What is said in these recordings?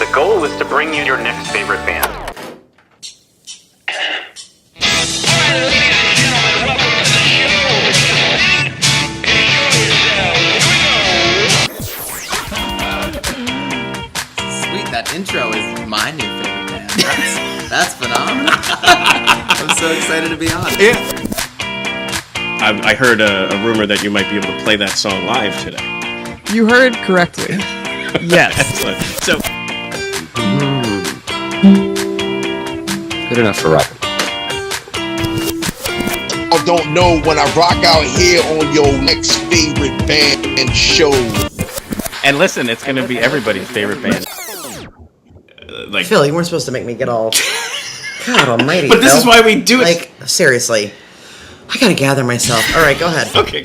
The goal is to bring you your next favorite band. Sweet, that intro is my new favorite band. That's phenomenal. I'm so excited to be on. Yeah. I heard a rumor that you might be able to play that song live today. You heard correctly. Yes. Excellent. So, good enough for rock. I don't know when I rock out here on your next favorite band and show. and listen, it's going to be everybody's favorite band. Phil, you weren't supposed to make me get all... God almighty, But this Phil. is why we do it. Like, seriously. I gotta gather myself. All right, go ahead. Okay.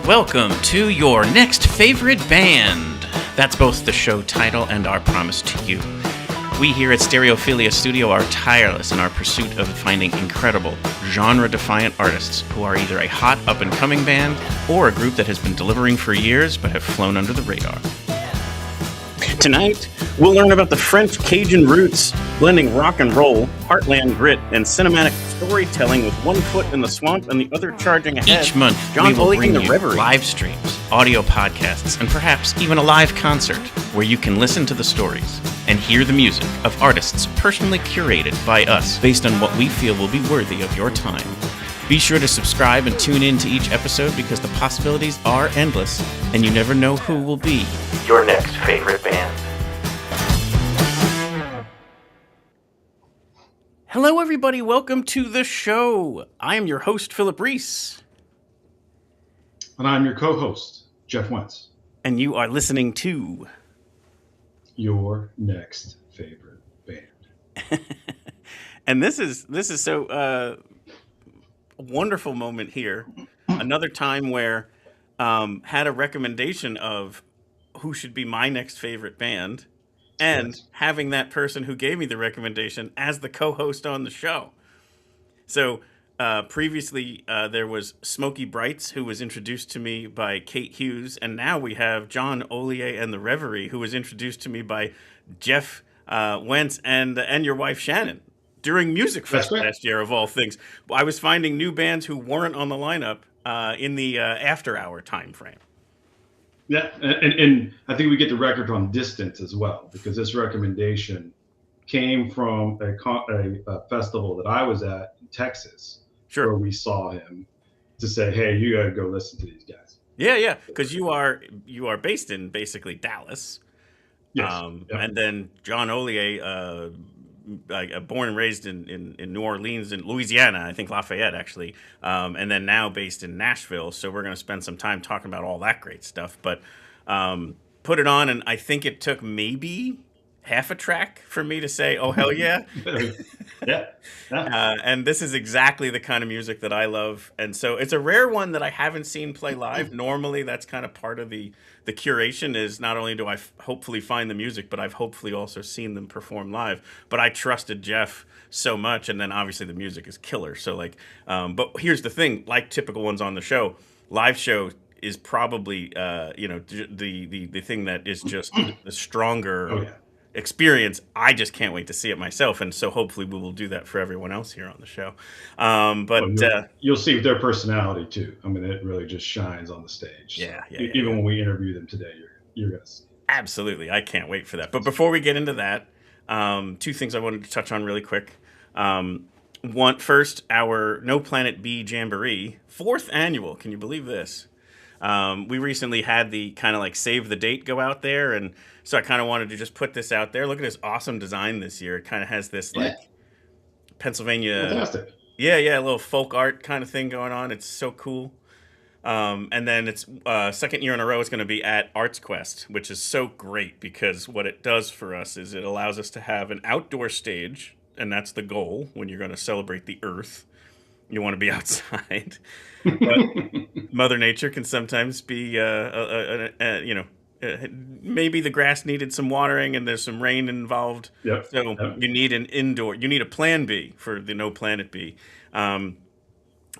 Welcome to your next favorite band. That's both the show title and our promise to you. We here at Stereophilia Studio are tireless in our pursuit of finding incredible, genre-defiant artists who are either a hot up-and-coming band or a group that has been delivering for years but have flown under the radar. Tonight, we'll learn about the French-Cajun roots, blending rock and roll, heartland grit, and cinematic storytelling with one foot in the swamp and the other charging ahead. Each month, John we will Hollier bring and the you Rêverie. live streams, audio podcasts, and perhaps even a live concert where you can listen to the stories and hear the music of artists personally curated by us based on what we feel will be worthy of your time. Be sure to subscribe and tune in to each episode because the possibilities are endless and you never know who will be Your next favorite band. Hello, everybody. Welcome to the show. I am your host, Philip Reese. And I'm your co-host, Jeff Wentz. And you are listening to... Your next favorite band. And this is so a wonderful moment here. Another time where had a recommendation of who should be my next favorite band. And Yes. having that person who gave me the recommendation as the co-host on the show. So previously there was Smokey Brights, who was introduced to me by Kate Hughes. And now we have John Hollier and the Rêverie, who was introduced to me by Jeff Wentz and your wife Shannon during Music Fest That's right. last year, of all things. I was finding new bands who weren't on the lineup in the after hour time frame. Yeah, and I think we get the record on distance as well, because this recommendation came from a festival that I was at in Texas, Sure. where we saw him to say, hey, you got to go listen to these guys. Yeah, because you are based in basically Dallas. Yes. Yep. And then John Hollier, born and raised in New Orleans, in Louisiana, I think Lafayette actually, and then now based in Nashville. So we're going to spend some time talking about all that great stuff. But put it on, and I think it took maybe half a track for me to say, "Oh hell yeah!" Yeah. And this is exactly the kind of music that I love. And so it's a rare one that I haven't seen play live. Normally, that's kind of part of the curation is not only do I hopefully find the music, but I've hopefully also seen them perform live. But I trusted Jeff so much. And then obviously the music is killer. So but here's the thing, like typical ones on the show, live show is probably, the thing that is just the stronger Oh, yeah. experience. I just can't wait to see it myself, and so hopefully we will do that for everyone else here on the show. You'll see with their personality too. I mean, it really just shines on the stage. Yeah, Even when we interview them today, you're gonna see. Absolutely, I can't wait for that. But before we get into that, two things I wanted to touch on really quick. First, our No Planet B Jamboree, 4th annual. Can you believe this? We recently had the kind of like save the date go out there, and so I kind of wanted to just put this out there. Look at this awesome design this year. It kind of has this like Pennsylvania, Fantastic. yeah, a little folk art kind of thing going on. It's so cool. And then it's second year in a row it's going to be at Arts Quest, which is so great because what it does for us is it allows us to have an outdoor stage, and that's the goal when you're going to celebrate the earth. You want to be outside. But Mother Nature can sometimes be, maybe the grass needed some watering and there's some rain involved. Yep. So you need you need a plan B for the No Planet B.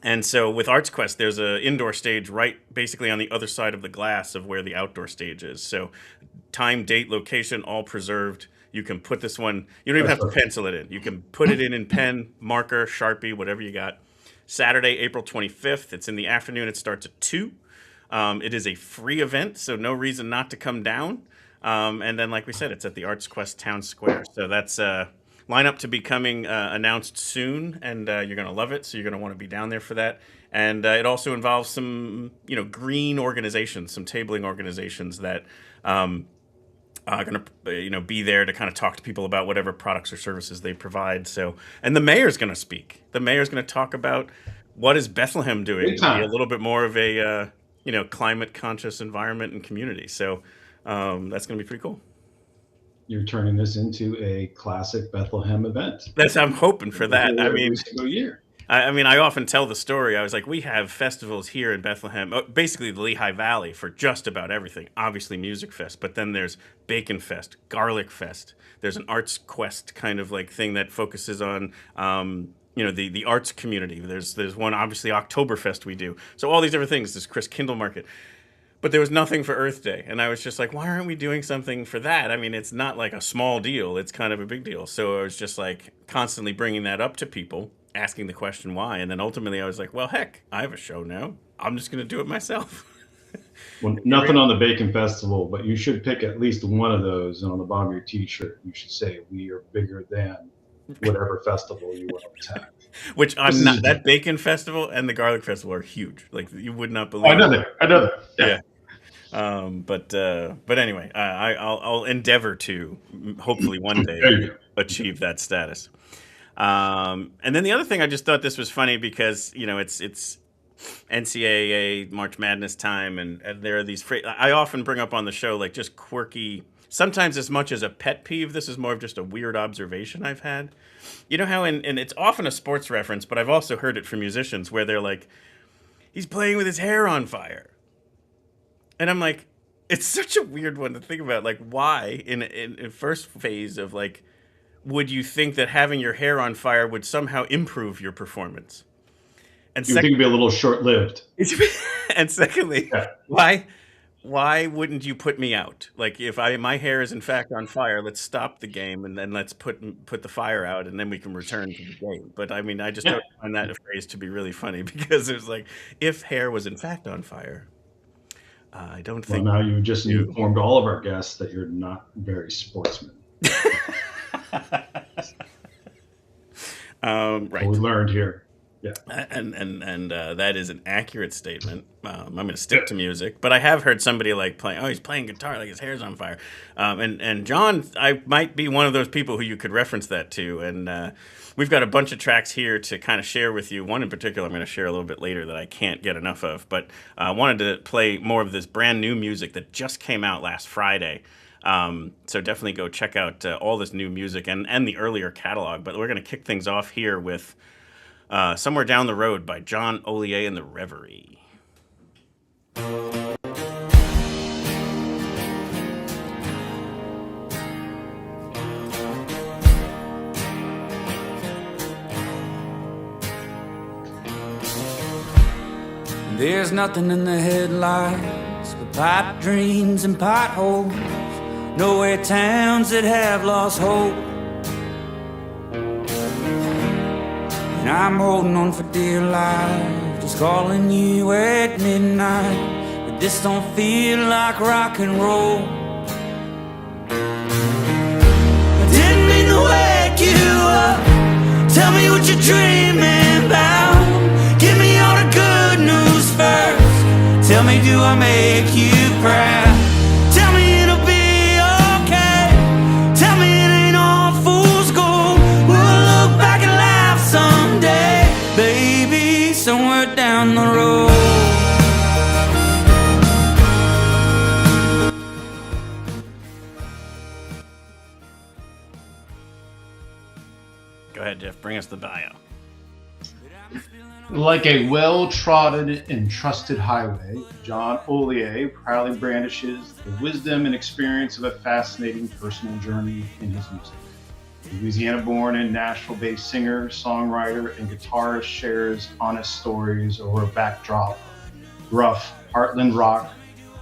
And so with Arts Quest, there's an indoor stage right basically on the other side of the glass of where the outdoor stage is. So time, date, location, all preserved. You can put this one, you don't even have to pencil it in. You can put it in pen, marker, Sharpie, whatever you got. Saturday, April 25th. It's in the afternoon. It starts at 2. It is a free event, so no reason not to come down. And then, like we said, it's at the Arts Quest Town Square. So that's lineup to be coming announced soon, and you're going to love it. So you're going to want to be down there for that. And it also involves some, green organizations, some tabling organizations that are going to, be there to kind of talk to people about whatever products or services they provide. So, and the mayor's going to speak. The mayor's going to talk about what is Bethlehem doing to be a little bit more of a, climate conscious environment and community. So that's going to be pretty cool. You're turning this into a classic Bethlehem event. I'm hoping for that. Every single year. I often tell the story. I was like, we have festivals here in Bethlehem, basically the Lehigh Valley, for just about everything. Obviously Music Fest, but then there's Bacon Fest, Garlic Fest. There's an Arts Quest kind of like thing that focuses on, the arts community. There's one, obviously, Oktoberfest we do. So all these different things, this Chris Kindle Market. But there was nothing for Earth Day. And I was just like, why aren't we doing something for that? I mean, it's not like a small deal. It's kind of a big deal. So I was just like constantly bringing that up to people, asking the question why. And then ultimately I was like, well, heck, I have a show now. I'm just going to do it myself. Well, nothing on the Bacon Festival, but you should pick at least one of those. And on the bottom of your T-shirt, you should say, we are bigger than whatever festival you want to attack. Which I'm not. That Bacon Festival and the Garlic Festival are huge. Like, you would not believe. I know that. Yeah. But anyway, I'll endeavor to hopefully one day achieve that status. And then the other thing, I just thought this was funny because it's NCAA March Madness time, and there are these I often bring up on the show like just quirky. Sometimes as much as a pet peeve, this is more of just a weird observation I've had. You know how and it's often a sports reference, but I've also heard it from musicians where they're like, he's playing with his hair on fire. And I'm like, it's such a weird one to think about. Like, why in first phase of like, would you think that having your hair on fire would somehow improve your performance? And you think it'd be a little short-lived. And secondly, why wouldn't you put me out? Like, if my hair is in fact on fire, let's stop the game and then let's put the fire out and then we can return to the game. But I mean, I just don't find that phrase to be really funny because it's like, if hair was in fact on fire, I don't think. Well, now you just informed all of our guests that you're not very sportsman. Right. What we learned here. Yeah. And that is an accurate statement. I'm going to stick to music, but I have heard somebody like playing. Oh, he's playing guitar like his hair's on fire. And John, I might be one of those people who you could reference that to. And we've got a bunch of tracks here to kind of share with you. One in particular I'm going to share a little bit later that I can't get enough of. But I wanted to play more of this brand new music that just came out last Friday. So definitely go check out all this new music and the earlier catalog. But we're going to kick things off here with Somewhere Down the Road by John Hollier and the Rêverie. There's nothing in the headlights but pipe dreams and potholes. Nowhere towns that have lost hope. And I'm holding on for dear life, just calling you at midnight. But this don't feel like rock and roll. I didn't mean to wake you up. Tell me what you're dreaming about. Give me all the good news first. Tell me, do I make you proud? Tell me it'll be okay. Tell me it ain't all fool's gold. We'll look back and laugh someday, baby, somewhere down the road. Go ahead, Jeff. Bring us the bio. Like a well-trodden and trusted highway, John Hollier proudly brandishes the wisdom and experience of a fascinating personal journey in his music. Louisiana-born and Nashville-based singer, songwriter, and guitarist shares honest stories over a backdrop of rough heartland rock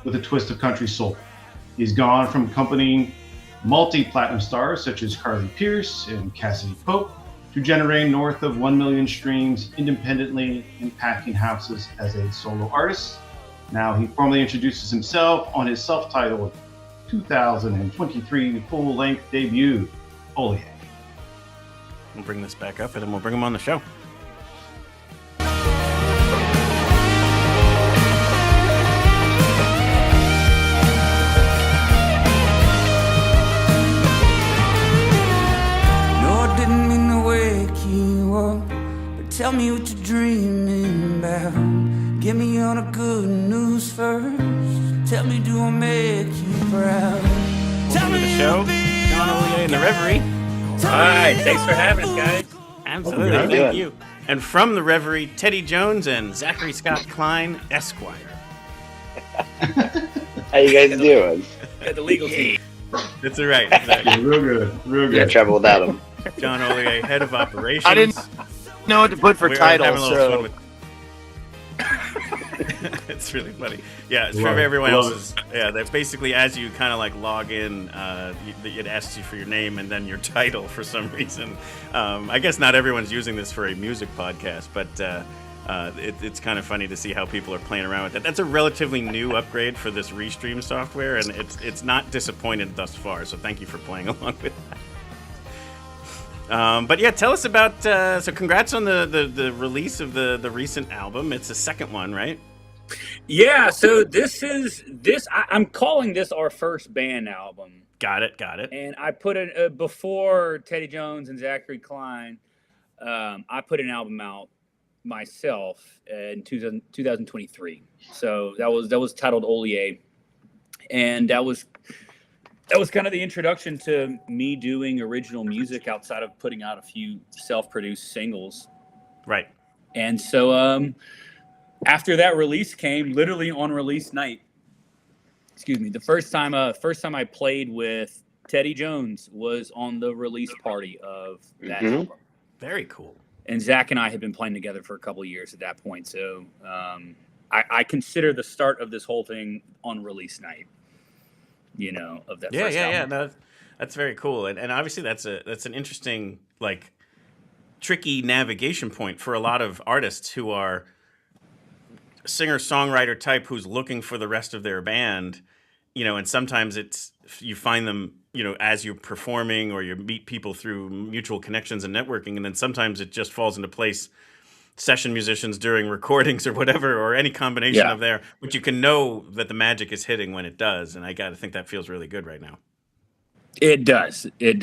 with a twist of country soul. He's gone from accompanying multi-platinum stars such as Carly Pearce and Cassidy Pope to generating north of 1 million streams independently and packing houses as a solo artist. Now he formally introduces himself on his self-titled 2023 full-length debut, Hollier. We'll bring this back up and then we'll bring him on the show. Tell me what you're dreaming about. Get me on a good news first. Tell me, do I make you proud? Welcome to the show, John Hollier and the Rêverie. Hi, thanks for having us, guys. Absolutely, thank you. And from the Rêverie, Teddy Jones and Zachary Scott Klein, Esquire. How you guys doing? Got the legal team. That's all right. Exactly. Real good, real good. Yeah, travel without him. John Hollier, head of operations. I didn't know what to put for title, so it's really funny. Yeah, it's for everyone else's. Yeah, that's basically as you kind of like log in, it asks you for your name and then your title for some reason. I guess not everyone's using this for a music podcast, but it's kind of funny to see how people are playing around with it. That's a relatively new upgrade for this Restream software, and it's not disappointed thus far. So thank you for playing along with that. But yeah, tell us about. So congrats on the release of the recent album. It's the second one, right? yeah. So I'm calling this our first band album. Got it. And I put it before Teddy Jones and Zachary Klein. I put an album out myself in 2023. So that was titled Hollier, and that was kind of the introduction to me doing original music outside of putting out a few self-produced singles. Right. And so after that release came, literally on release night, the first time I played with Teddy Jones was on the release party of that album. Very cool. And Zach and I had been playing together for a couple of years at that point. So I consider the start of this whole thing on release night. Of that first album. No, that's very cool, and obviously that's an interesting, like, tricky navigation point for a lot of artists who are singer-songwriter type who's looking for the rest of their band, and sometimes you find them, as you're performing, or you meet people through mutual connections and networking, and then sometimes it just falls into place. Session musicians during recordings or whatever, or any combination of there, but you can know that the magic is hitting when it does, and I got to think that feels really good right now. It does. It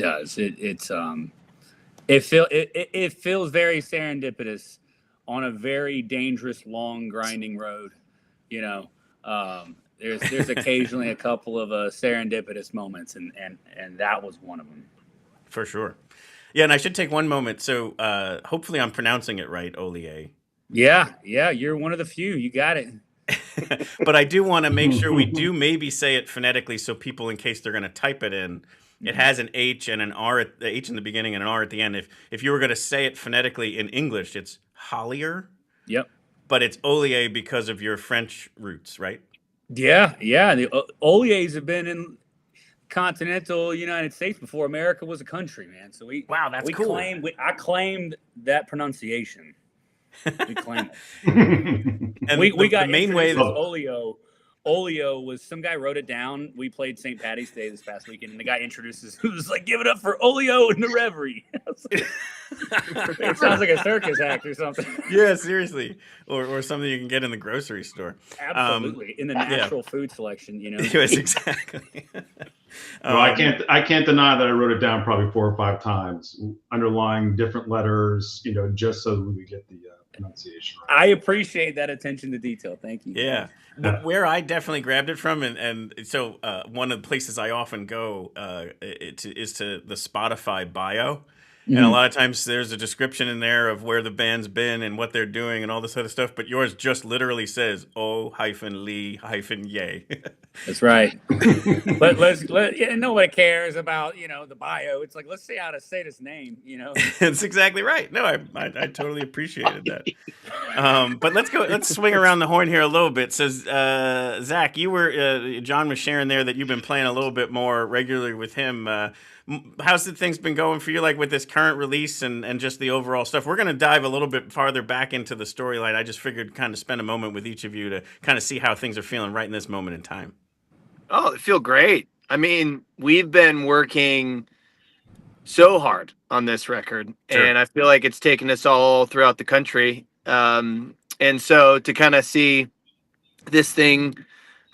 feels very serendipitous on a very dangerous, long, grinding road. There's occasionally a couple of serendipitous moments, and that was one of them. For sure. Yeah, and I should take one moment. So hopefully I'm pronouncing it right, Hollier. Yeah, you're one of the few. You got it. But I do want to make sure we do maybe say it phonetically, so people, in case they're going to type it in, it has an H and an R, the H in the beginning and an R at the end. If you were going to say it phonetically in English, it's Hollier. Yep. But it's Hollier because of your French roots, right? Yeah. The Holliers have been in continental United States before America was a country, man. So that's cool. I claimed that pronunciation. We claimed it. And we got the main way that Olio was, some guy wrote it down. We played St. Patty's Day this past weekend, and the guy introduces, who was like, "Give it up for Olio and the Rêverie." It sounds like a circus act or something. Yeah, seriously, or something you can get in the grocery store. Absolutely, in the natural food selection, Yes, exactly. Well, I can't deny that I wrote it down probably 4 or 5 times, underlying different letters, just so we would get the pronunciation right. I appreciate that attention to detail. Thank you. Yeah. Where I definitely grabbed it from, and so one of the places I often go is to the Spotify bio, And a lot of times there's a description in there of where the band's been and what they're doing and all this other stuff, but yours just literally says O-Lee-Yay. That's right. Nobody cares about, the bio. It's like, let's see how to say this name, That's exactly right. No, I totally appreciated that. But let's swing around the horn here a little bit. So, Zach, John was sharing there that you've been playing a little bit more regularly with him. How's the things been going for you, like with this current release and just the overall stuff? We're going to dive a little bit farther back into the storyline. I just figured kind of spend a moment with each of you to kind of see how things are feeling right in this moment in time. Oh, they feel great. I mean, we've been working so hard on this record, and I feel like it's taken us all throughout the country. And so to kind of see this thing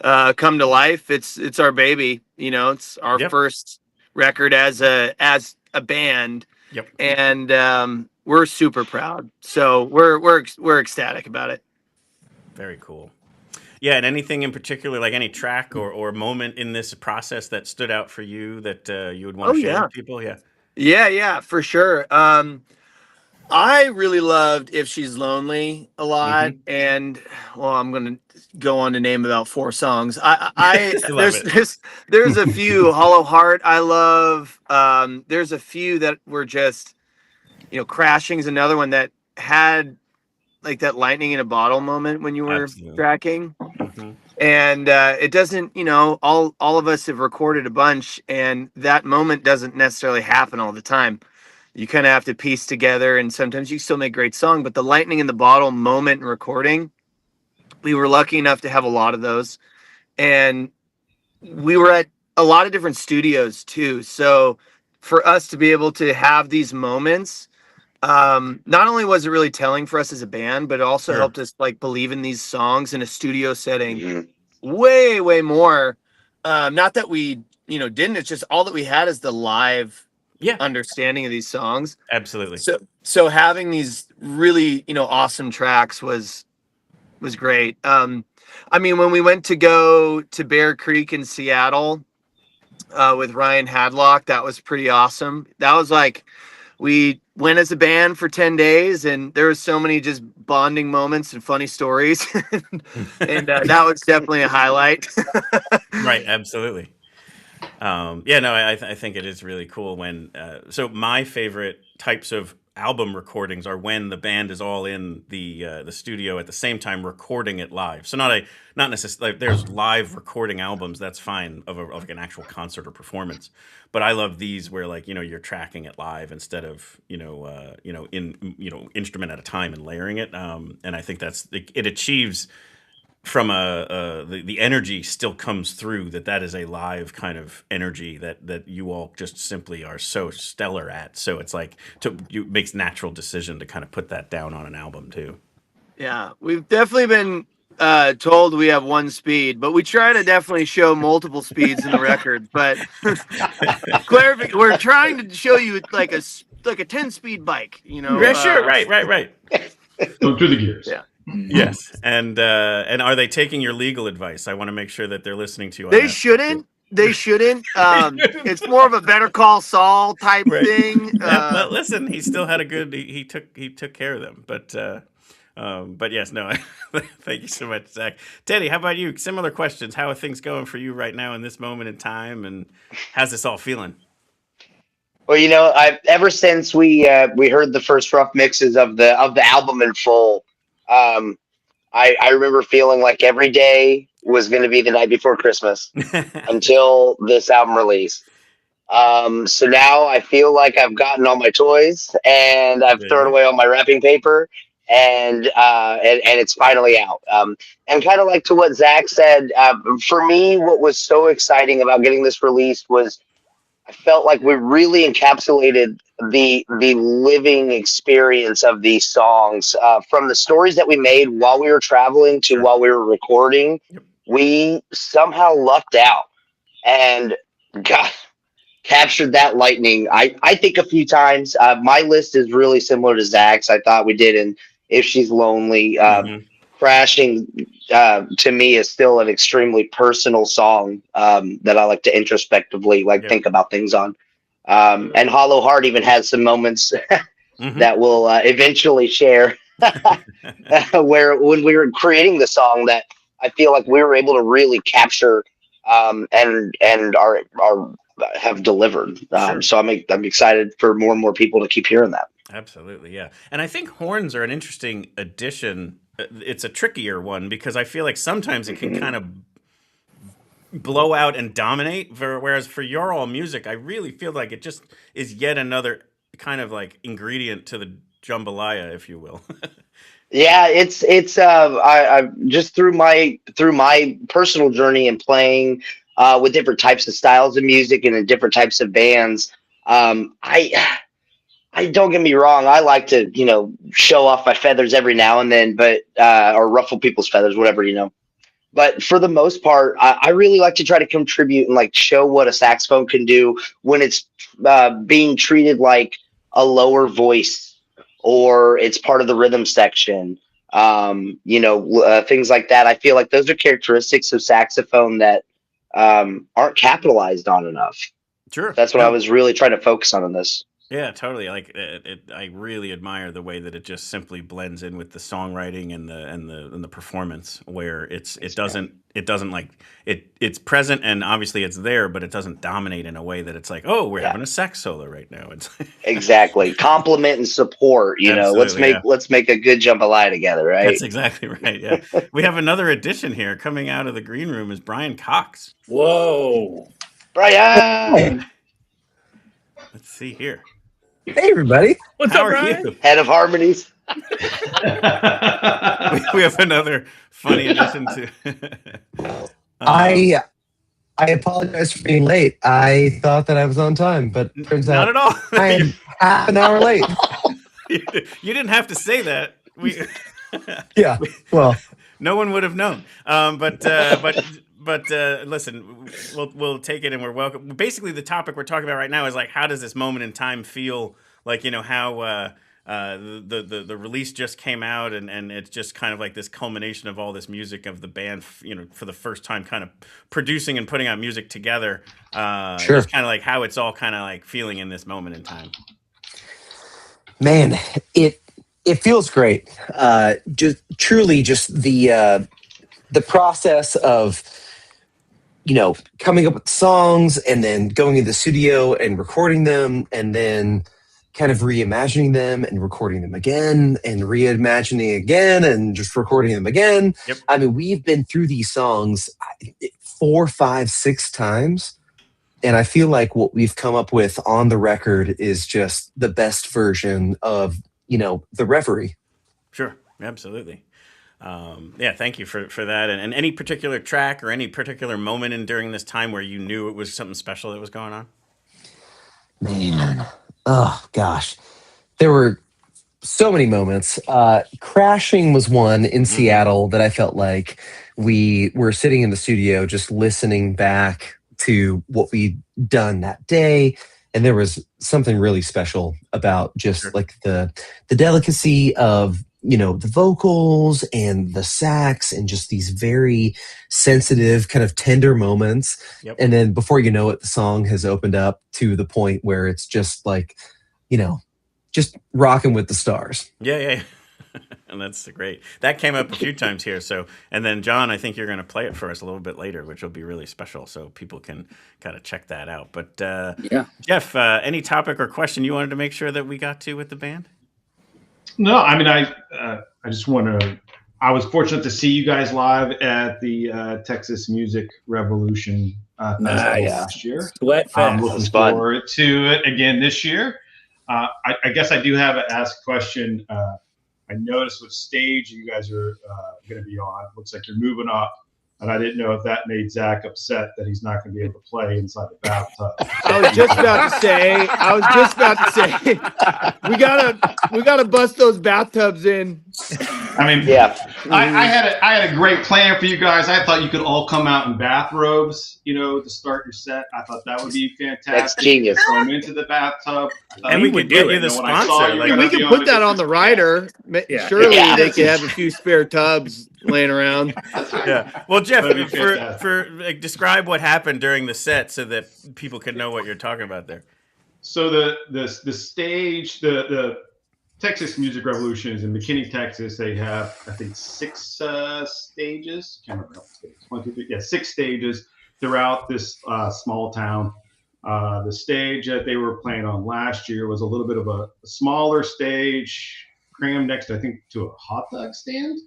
come to life, it's our baby. It's our first record as a band. Yep. And we're super proud. So we're ecstatic about it. Very cool. Yeah, and anything in particular, like any track or moment in this process that stood out for you that you would want to share with people? Yeah, for sure. I really loved If She's Lonely a lot, and I'm going to go on to name about 4 songs. There's a few. Hollow Heart I love. There's a few that were just, Crashing is another one that had like that lightning in a bottle moment when you were tracking. And it doesn't, all of us have recorded a bunch, and that moment doesn't necessarily happen all the time. You kind of have to piece together, and sometimes you still make great song, but the lightning in the bottle moment in recording, we were lucky enough to have a lot of those. And we were at a lot of different studios too. So for us to be able to have these moments, not only was it really telling for us as a band, but it also helped us like believe in these songs in a studio setting way, way more. Not that we, didn't, it's just all that we had is the live understanding of these songs. Absolutely. So having these really, awesome tracks was great. I mean, when we went to go to Bear Creek in Seattle with Ryan Hadlock, that was pretty awesome. That was like, we went as a band for 10 days, and there was so many just bonding moments and funny stories. and that was definitely a highlight. Right. Absolutely. I think it is really cool when, so my favorite types of album recordings are when the band is all in the studio at the same time recording it live. So not necessarily, like, there's live recording albums, that's fine, of an actual concert or performance. But I love these where, like, you're tracking it live instead of, instrument at a time and layering it. And I think it achieves from the energy still comes through that is a live kind of energy that you all just simply are so stellar at. So it's like makes natural decision to kind of put that down on an album too. Yeah, we've definitely been told we have one speed, but we try to definitely show multiple speeds in the record. But we're trying to show you like a 10-speed bike, Yeah, sure, right. Go through the gears. Yeah. Yes, and are they taking your legal advice? I want to make sure that they're listening to you. They shouldn't. It's more of a Better Call Saul type thing. But listen, he still had a good. He took care of them. But yes, no. Thank you so much, Zach. Teddy, how about you? Similar questions. How are things going for you right now in this moment in time, and how's this all feeling? Well, ever since we heard the first rough mixes of the album in full. I remember feeling like every day was going to be the night before Christmas until this album release. So now I feel like I've gotten all my toys and I've thrown away all my wrapping paper and it's finally out. And kind of like to what Zach said, for me, what was so exciting about getting this released was I felt like we really encapsulated the living experience of these songs, from the stories that we made while we were traveling to while we were recording. We somehow lucked out and captured that lightning. I think a few times. My list is really similar to Zach's. I thought we did in If She's Lonely. Crashing to me is still an extremely personal song that I like to introspectively think about things on. And Hollow Heart even has some moments that we'll eventually share where when we were creating the song that I feel like we were able to really capture and are have delivered. Sure. So I'm excited for more and more people to keep hearing that. Absolutely, yeah. And I think horns are an interesting addition. It's a trickier one because I feel like sometimes it can kind of blow out and dominate. Whereas for your all music, I really feel like it just is yet another kind of like ingredient to the jambalaya, if you will. Yeah, it's I just through my personal journey and playing with different types of styles of music and in different types of bands. I don't get me wrong. I like to, show off my feathers every now and then, but or ruffle people's feathers, whatever, But for the most part, I really like to try to contribute and like show what a saxophone can do when it's being treated like a lower voice or it's part of the rhythm section. Things like that. I feel like those are characteristics of saxophone that aren't capitalized on enough. Sure. That's what I was really trying to focus on in this. Yeah, totally. Like I really admire the way that it just simply blends in with the songwriting and the performance, where it's present and obviously it's there, but it doesn't dominate in a way that it's like, oh, we're having a sax solo right now. It's exactly compliment and support. Let's make a good jambalaya together, right? That's exactly right. Yeah, we have another addition here coming out of the green room is Brian Cox. Whoa, Brian! Let's see here. Hey, everybody. What's How up, are Brian? you? Head of harmonies. We have another funny addition to. I apologize for being late. I thought that I was on time, but turns Not out at all. I am half an hour late. You didn't have to say that. Yeah. Well, no one would have known. But listen, we'll take it and we're welcome. Basically, the topic we're talking about right now is like, how does this moment in time feel? Like, how the release just came out and it's just kind of like this culmination of all this music of the band, for the first time kind of producing and putting out music together. Sure. Just kind of like how it's all kind of like feeling in this moment in time. Man, it feels great. Just the process of, coming up with songs and then going into the studio and recording them and then kind of reimagining them and recording them again and reimagining again and just recording them again. Yep. I mean, we've been through these songs 4, 5, 6 times. And I feel like what we've come up with on the record is just the best version of, the Rêverie. Sure. Absolutely. Thank you for that. And any particular track or any particular moment during this time where you knew it was something special that was going on? Man, oh gosh, there were so many moments. Crashing was one in Seattle that I felt like we were sitting in the studio just listening back to what we'd done that day. And there was something really special about just like the delicacy of, the vocals and the sax and just these very sensitive kind of tender moments. Yep. And then before you know it, the song has opened up to the point where it's just like, just rocking with the stars. Yeah. And that's great. That came up a few times here. So, and then John, I think you're going to play it for us a little bit later, which will be really special. So people can kind of check that out. But yeah, Jeff, any topic or question you wanted to make sure that we got to with the band? No, I mean, I just want to. I was fortunate to see you guys live at the Texas Music Revolution festival last year. Sweat Fest. I'm looking forward to it again this year. I guess I do have to ask a question. I noticed what stage you guys are going to be on. Looks like you're moving up. And I didn't know if that made Zach upset that he's not going to be able to play inside the bathtub. I was just about to say, we gotta bust those bathtubs in. I mean, yeah. I had a great plan for you guys. I thought you could all come out in bathrobes, to start your set. I thought that would be fantastic. That's genius. Come into the bathtub. And we could get you the sponsor. We can put that on the rider. Yeah. Surely they could have a few spare tubs laying around. Yeah. Well, Jeff, describe what happened during the set so that people can know what you're talking about there. So the stage, the Texas Music Revolution is in McKinney, Texas. They have, I think, 6 stages. Can't remember how many stages. 1, 2, 3. Yeah, 6 stages throughout this small town. The stage that they were playing on last year was a little bit of a smaller stage, crammed next, I think, to a hot dog stand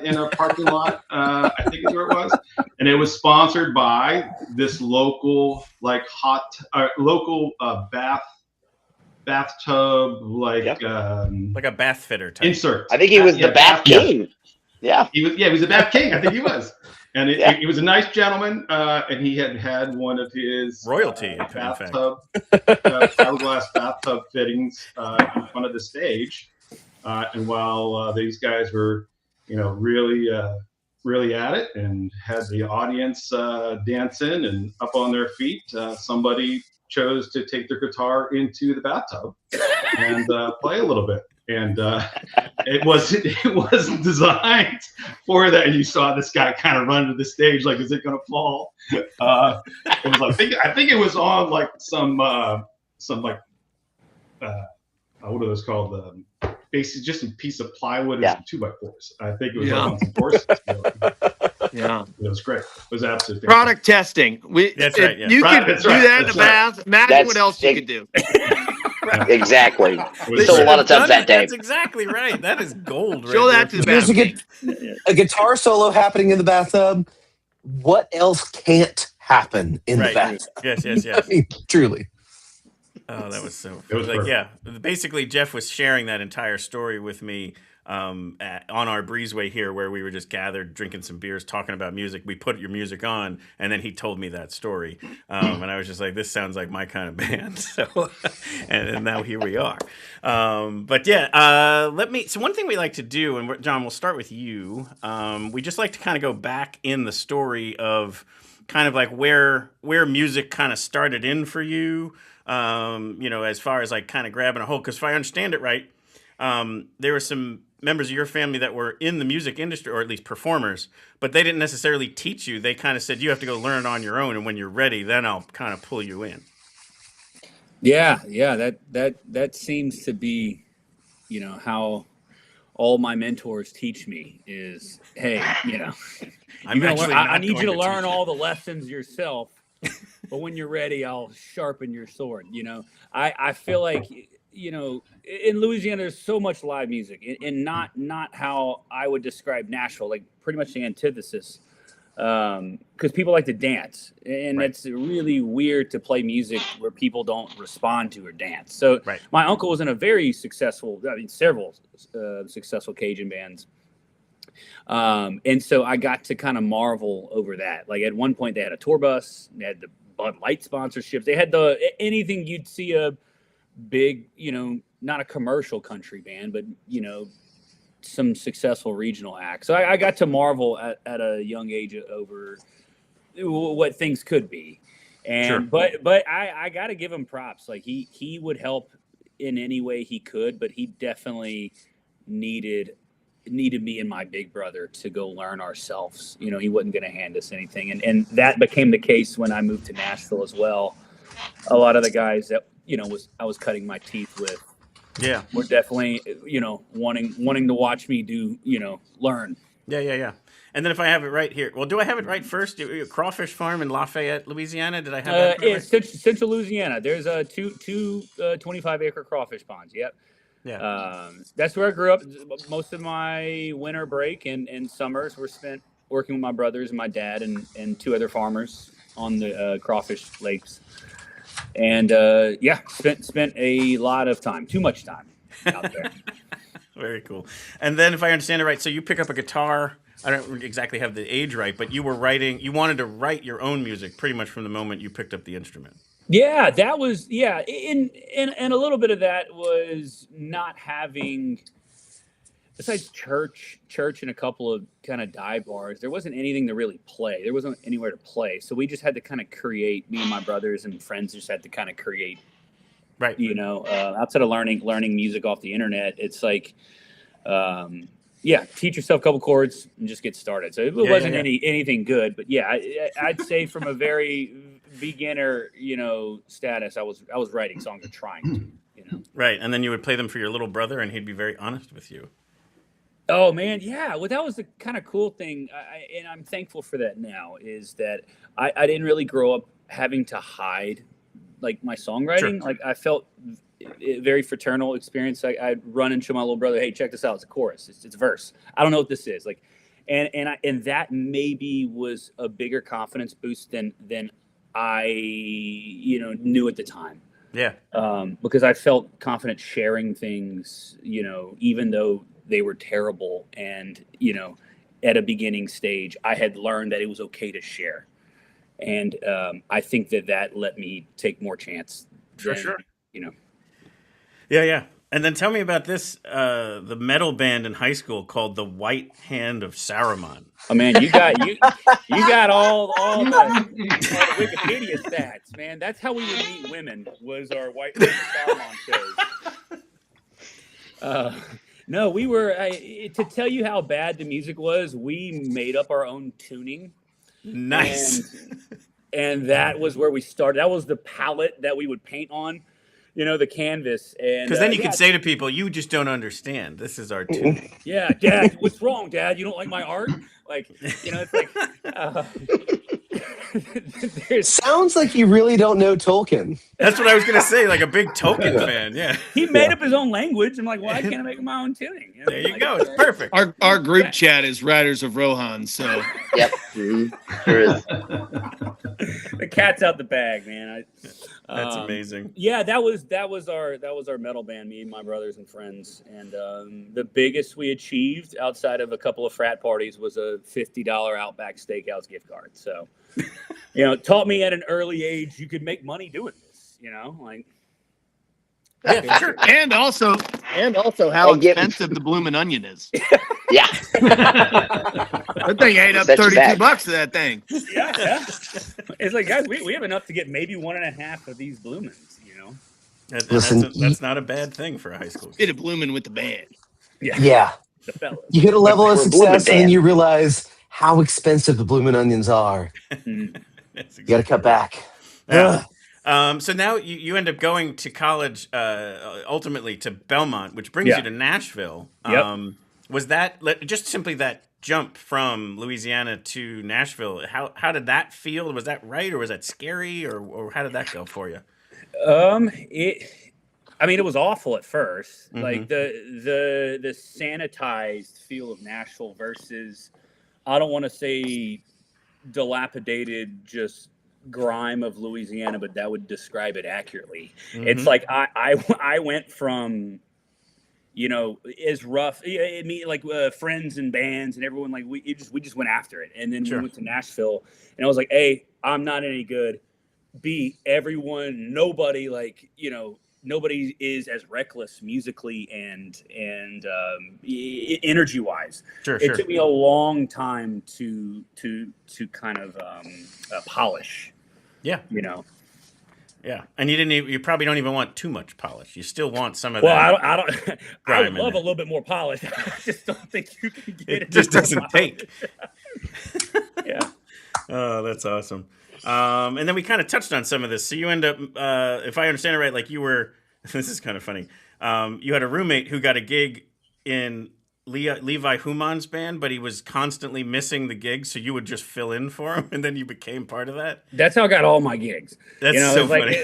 in a parking lot. I think is where it was, and it was sponsored by this local bathtub like a bath fitter type insert. I think he was the bath king. Yeah, he was a bath king. I think he was. And he was a nice gentleman, and he had one of his royalty bathtub, fiberglass bathtub fittings in front of the stage. And while these guys were, really at it and had the audience dancing and up on their feet, somebody chose to take their guitar into the bathtub and play a little bit. And it was designed for that. And you saw this guy kind of run to the stage like, is it going to fall? It was like, I think it was on like some what are those called? Basically just a piece of plywood and some 2x4s. I think it was on some horses. Yeah, it was great. It was absolutely product testing. That's right. Yeah. You could do that in the bath. Imagine what else you could do. Exactly. We sold a lot of tubs that day. That's exactly right. That is gold. Show that to the There's bath. a guitar solo happening in the bathtub. What else can't happen in the bathtub? Yes. I mean, truly. Oh, that was so. It was like, yeah. Basically, Jeff was sharing that entire story with me on our breezeway here, where we were just gathered, drinking some beers, talking about music. We put your music on, and then he told me that story, and I was just like, "This sounds like my kind of band." So, and now here we are. But yeah, So one thing we like to do, and John, we'll start with you. We just like to kind of go back in the story of kind of like where music kind of started in for you. As far as like kind of grabbing a hold, because if I understand it right, there were some members of your family that were in the music industry, or at least performers, but they didn't necessarily teach you. They kind of said, you have to go learn it on your own, and when you're ready, then I'll kind of pull you in. Yeah, that seems to be, how all my mentors teach me is, hey, I need you to learn all the lessons yourself, but when you're ready, I'll sharpen your sword. I feel like, in Louisiana, there's so much live music, and not how I would describe Nashville, like pretty much the antithesis. Because people like to dance, and it's really weird to play music where people don't respond to or dance. So my uncle was in a very successful, several successful Cajun bands. And so I got to kind of marvel over that. Like at one point they had a tour bus, they had the Bud Light sponsorship, they had anything you'd see a big, not a commercial country band, but some successful regional acts. So I got to marvel at a young age over what things could be. And but I got to give him props. Like he would help in any way he could, but he definitely needed me and my big brother to go learn ourselves. He wasn't going to hand us anything. And that became the case when I moved to Nashville as well. A lot of the guys that, I was cutting my teeth with, we're definitely, wanting to watch me do, learn. Yeah. And then if I have it right here, well, do I have it right first? Crawfish Farm in Lafayette, Louisiana. Did I have that? Yeah, Central Louisiana. There's two 25-acre crawfish ponds. Yep. Yeah. That's where I grew up. Most of my winter break and summers were spent working with my brothers and my dad and 2 other farmers on the crawfish lakes. And spent a lot of time, too much time out there. Very cool. And then if I understand it right, so you pick up a guitar. I don't exactly have the age right, but you wanted to write your own music pretty much from the moment you picked up the instrument. Yeah, that was, and a little bit of that was not having, besides church and a couple of kind of dive bars, there wasn't anything to really play. There wasn't anywhere to play. So we just had to kind of create, me and my brothers and friends just had to kind of create, right? Outside of learning music off the internet, it's like, teach yourself a couple chords and just get started. So it wasn't anything good, but I'd say from a very, beginner, status, I was writing songs or trying to, Right, and then you would play them for your little brother, and he'd be very honest with you. Oh man, yeah. Well, that was the kind of cool thing, and I'm thankful for that now. Is that I didn't really grow up having to hide like my songwriting. Sure. Like I felt a very fraternal experience. I'd run and show my little brother, "Hey, check this out. It's a chorus. It's a verse. I don't know what this is." Like, and that maybe was a bigger confidence boost than I knew at the time. Yeah. Because I felt confident sharing things, even though they were terrible. And, at a beginning stage, I had learned that it was okay to share. And I think that let me take more chance. Sure. Yeah. And then tell me about this, the metal band in high school called the White Hand of Saruman. Oh man, you got all the Wikipedia stats, man. That's how we would meet women, was our White Hand of Saruman shows. No, we were to tell you how bad the music was. We made up our own tuning. Nice. And that was where we started. That was the palette that we would paint on. The canvas. And because then you can say to people, you just don't understand. This is our tune. Yeah, Dad, what's wrong, Dad? You don't like my art? Like, it's like... Sounds like you really don't know Tolkien. That's what I was going to say, like a big Tolkien fan, yeah. He made up his own language. I'm like, well, I can't make my own tuning. There you go. It's perfect. Our group chat is Riders of Rohan, so... Yep. Sure is. The cat's out the bag, man. That's amazing. Yeah, that was our metal band, me and my brothers and friends. And the biggest we achieved outside of a couple of frat parties was a $50 Outback Steakhouse gift card. So, it taught me at an early age you could make money doing this. Like. Yeah, for sure. And also how expensive the bloomin' onion is. Yeah. That thing ate up $32 for that thing. Yeah. It's like, guys, we have enough to get maybe 1.5 of these bloomins, Listen, that's not a bad thing for a high school kid. Did a bloomin' with the band. Yeah. The fellas. You hit a level of We're success Bloomin' and Band. you realize how expensive the bloomin' onions are. You got to cut back. Yeah. So now you end up going to college, ultimately to Belmont, which brings you to Nashville. Yep. Was that just simply that jump from Louisiana to Nashville? How did that feel? Was that right, or was that scary, or how did that go for you? It was awful at first. Mm-hmm. Like the sanitized feel of Nashville versus, I don't want to say dilapidated, just grime of Louisiana, but that would describe it accurately. Mm-hmm. It's like I went from, as rough, friends and bands and everyone, like we just went after it. And then we went to Nashville and I was like, A, I'm not any good. B, nobody is as reckless musically and energy wise. It took me a long time to kind of polish. Yeah. Yeah, and you probably don't even want too much polish. You still want some of that. Well, I don't. I would love a little bit more polish. I just don't think you can get it. It just doesn't take. Yeah. Oh, that's awesome. And then we kind of touched on some of this. So you end up, if I understand it right, like you were. This is kind of funny. You had a roommate who got a gig in Levi Human's band, but he was constantly missing the gigs, so you would just fill in for him, and then you became part of that. That's how I got all my gigs. That's so funny.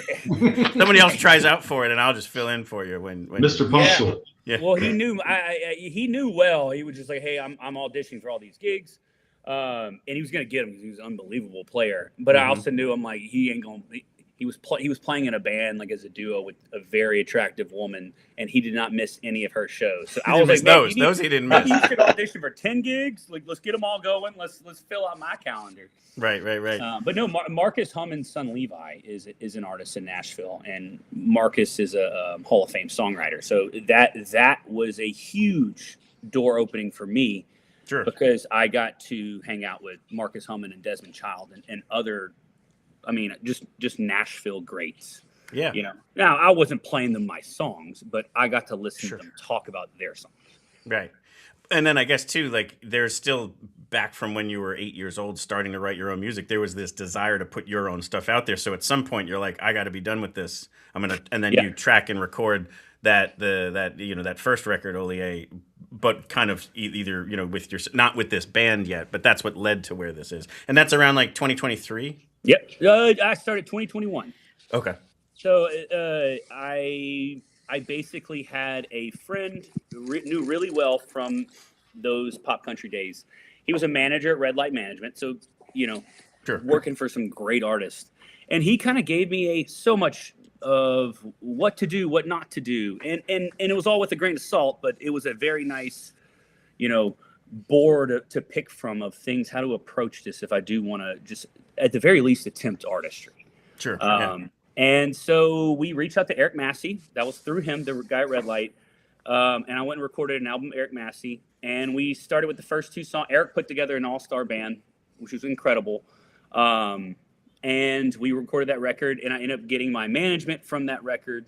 Somebody else tries out for it, and I'll just fill in for you when Mr. Punctual. Yeah. Well, he knew. He knew well. He was just like, "Hey, I'm auditioning for all these gigs," and he was gonna get them because he was an unbelievable player. But I also knew I'm like, he ain't gonna. He was playing in a band like as a duo with a very attractive woman, and he did not miss any of her shows. So I was like, those he didn't miss. You should audition for 10 gigs. Like, let's get them all going. Let's fill out my calendar. Right. But no, Marcus Hummon's son Levi is an artist in Nashville, and Marcus is a Hall of Fame songwriter. So that was a huge door opening for me, because I got to hang out with Marcus Hummon and Desmond Child and other. Just Nashville greats. Yeah. Now I wasn't playing them my songs, but I got to listen to them talk about their songs. Right. And then I guess too, like there's still back from when you were 8 years old, starting to write your own music. There was this desire to put your own stuff out there. So at some point, you're like, I got to be done with this. And then you track and record that first record, Olier, but kind of either with your not with this band yet, but that's what led to where this is. And that's around like 2023. Yep, I started 2021. Okay. So I basically had a friend knew really well from those pop country days. He was a manager at Red Light Management, so working for some great artists, and he kind of gave me so much of what to do, what not to do, and it was all with a grain of salt, but it was a very nice, board to pick from of things, how to approach this if I do want to just at the very least attempt artistry. Sure. And so we reached out to Eric Massey. That was through him, the guy at Red Light. And I went and recorded an album, Eric Massey. And we started with the first 2 songs. Eric put together an all-star band, which was incredible. And we recorded that record. And I ended up getting my management from that record.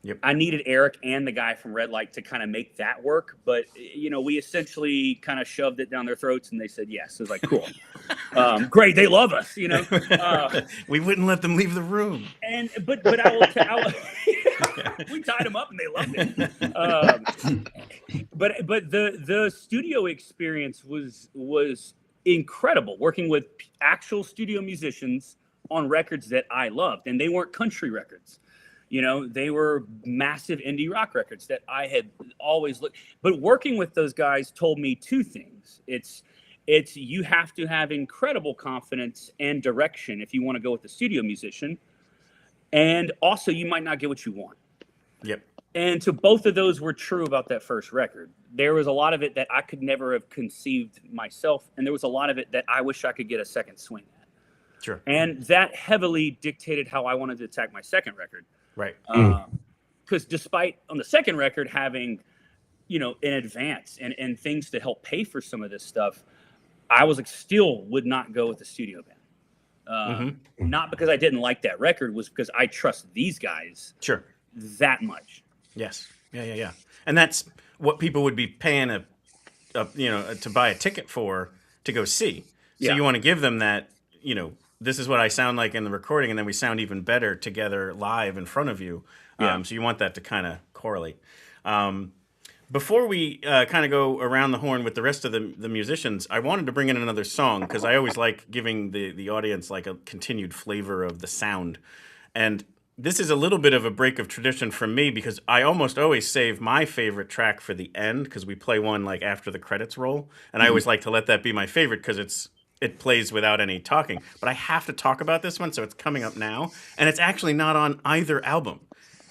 Yep. I needed Eric and the guy from Red Light to kind of make that work. But, we essentially kind of shoved it down their throats and they said yes. It was like, cool. Great. They love us, We wouldn't let them leave the room. But we tied them up and they loved it. But the studio experience was incredible, working with actual studio musicians on records that I loved. And they weren't country records. They were massive indie rock records that I had always looked. But working with those guys told me 2 things. It's you have to have incredible confidence and direction if you want to go with a studio musician. And also you might not get what you want. Yep. And so both of those were true about that first record. There was a lot of it that I could never have conceived myself. And there was a lot of it that I wish I could get a second swing at. Sure. And that heavily dictated how I wanted to attack my second record. Right. Because despite on the second record having, an advance and things to help pay for some of this stuff, I was still would not go with the studio band. Not because I didn't like that record, was because I trust these guys that much. Yes. Yeah. And that's what people would be paying to buy a ticket for to go see. So you want to give them that, this is what I sound like in the recording, and then we sound even better together live in front of you. So you want that to kind of correlate. Before we kind of go around the horn with the rest of the musicians, I wanted to bring in another song because I always like giving the audience like a continued flavor of the sound. And this is a little bit of a break of tradition from me because I almost always save my favorite track for the end because we play one like after the credits roll. And I always like to let that be my favorite because it plays without any talking. But I have to talk about this one, so it's coming up now. And it's actually not on either album.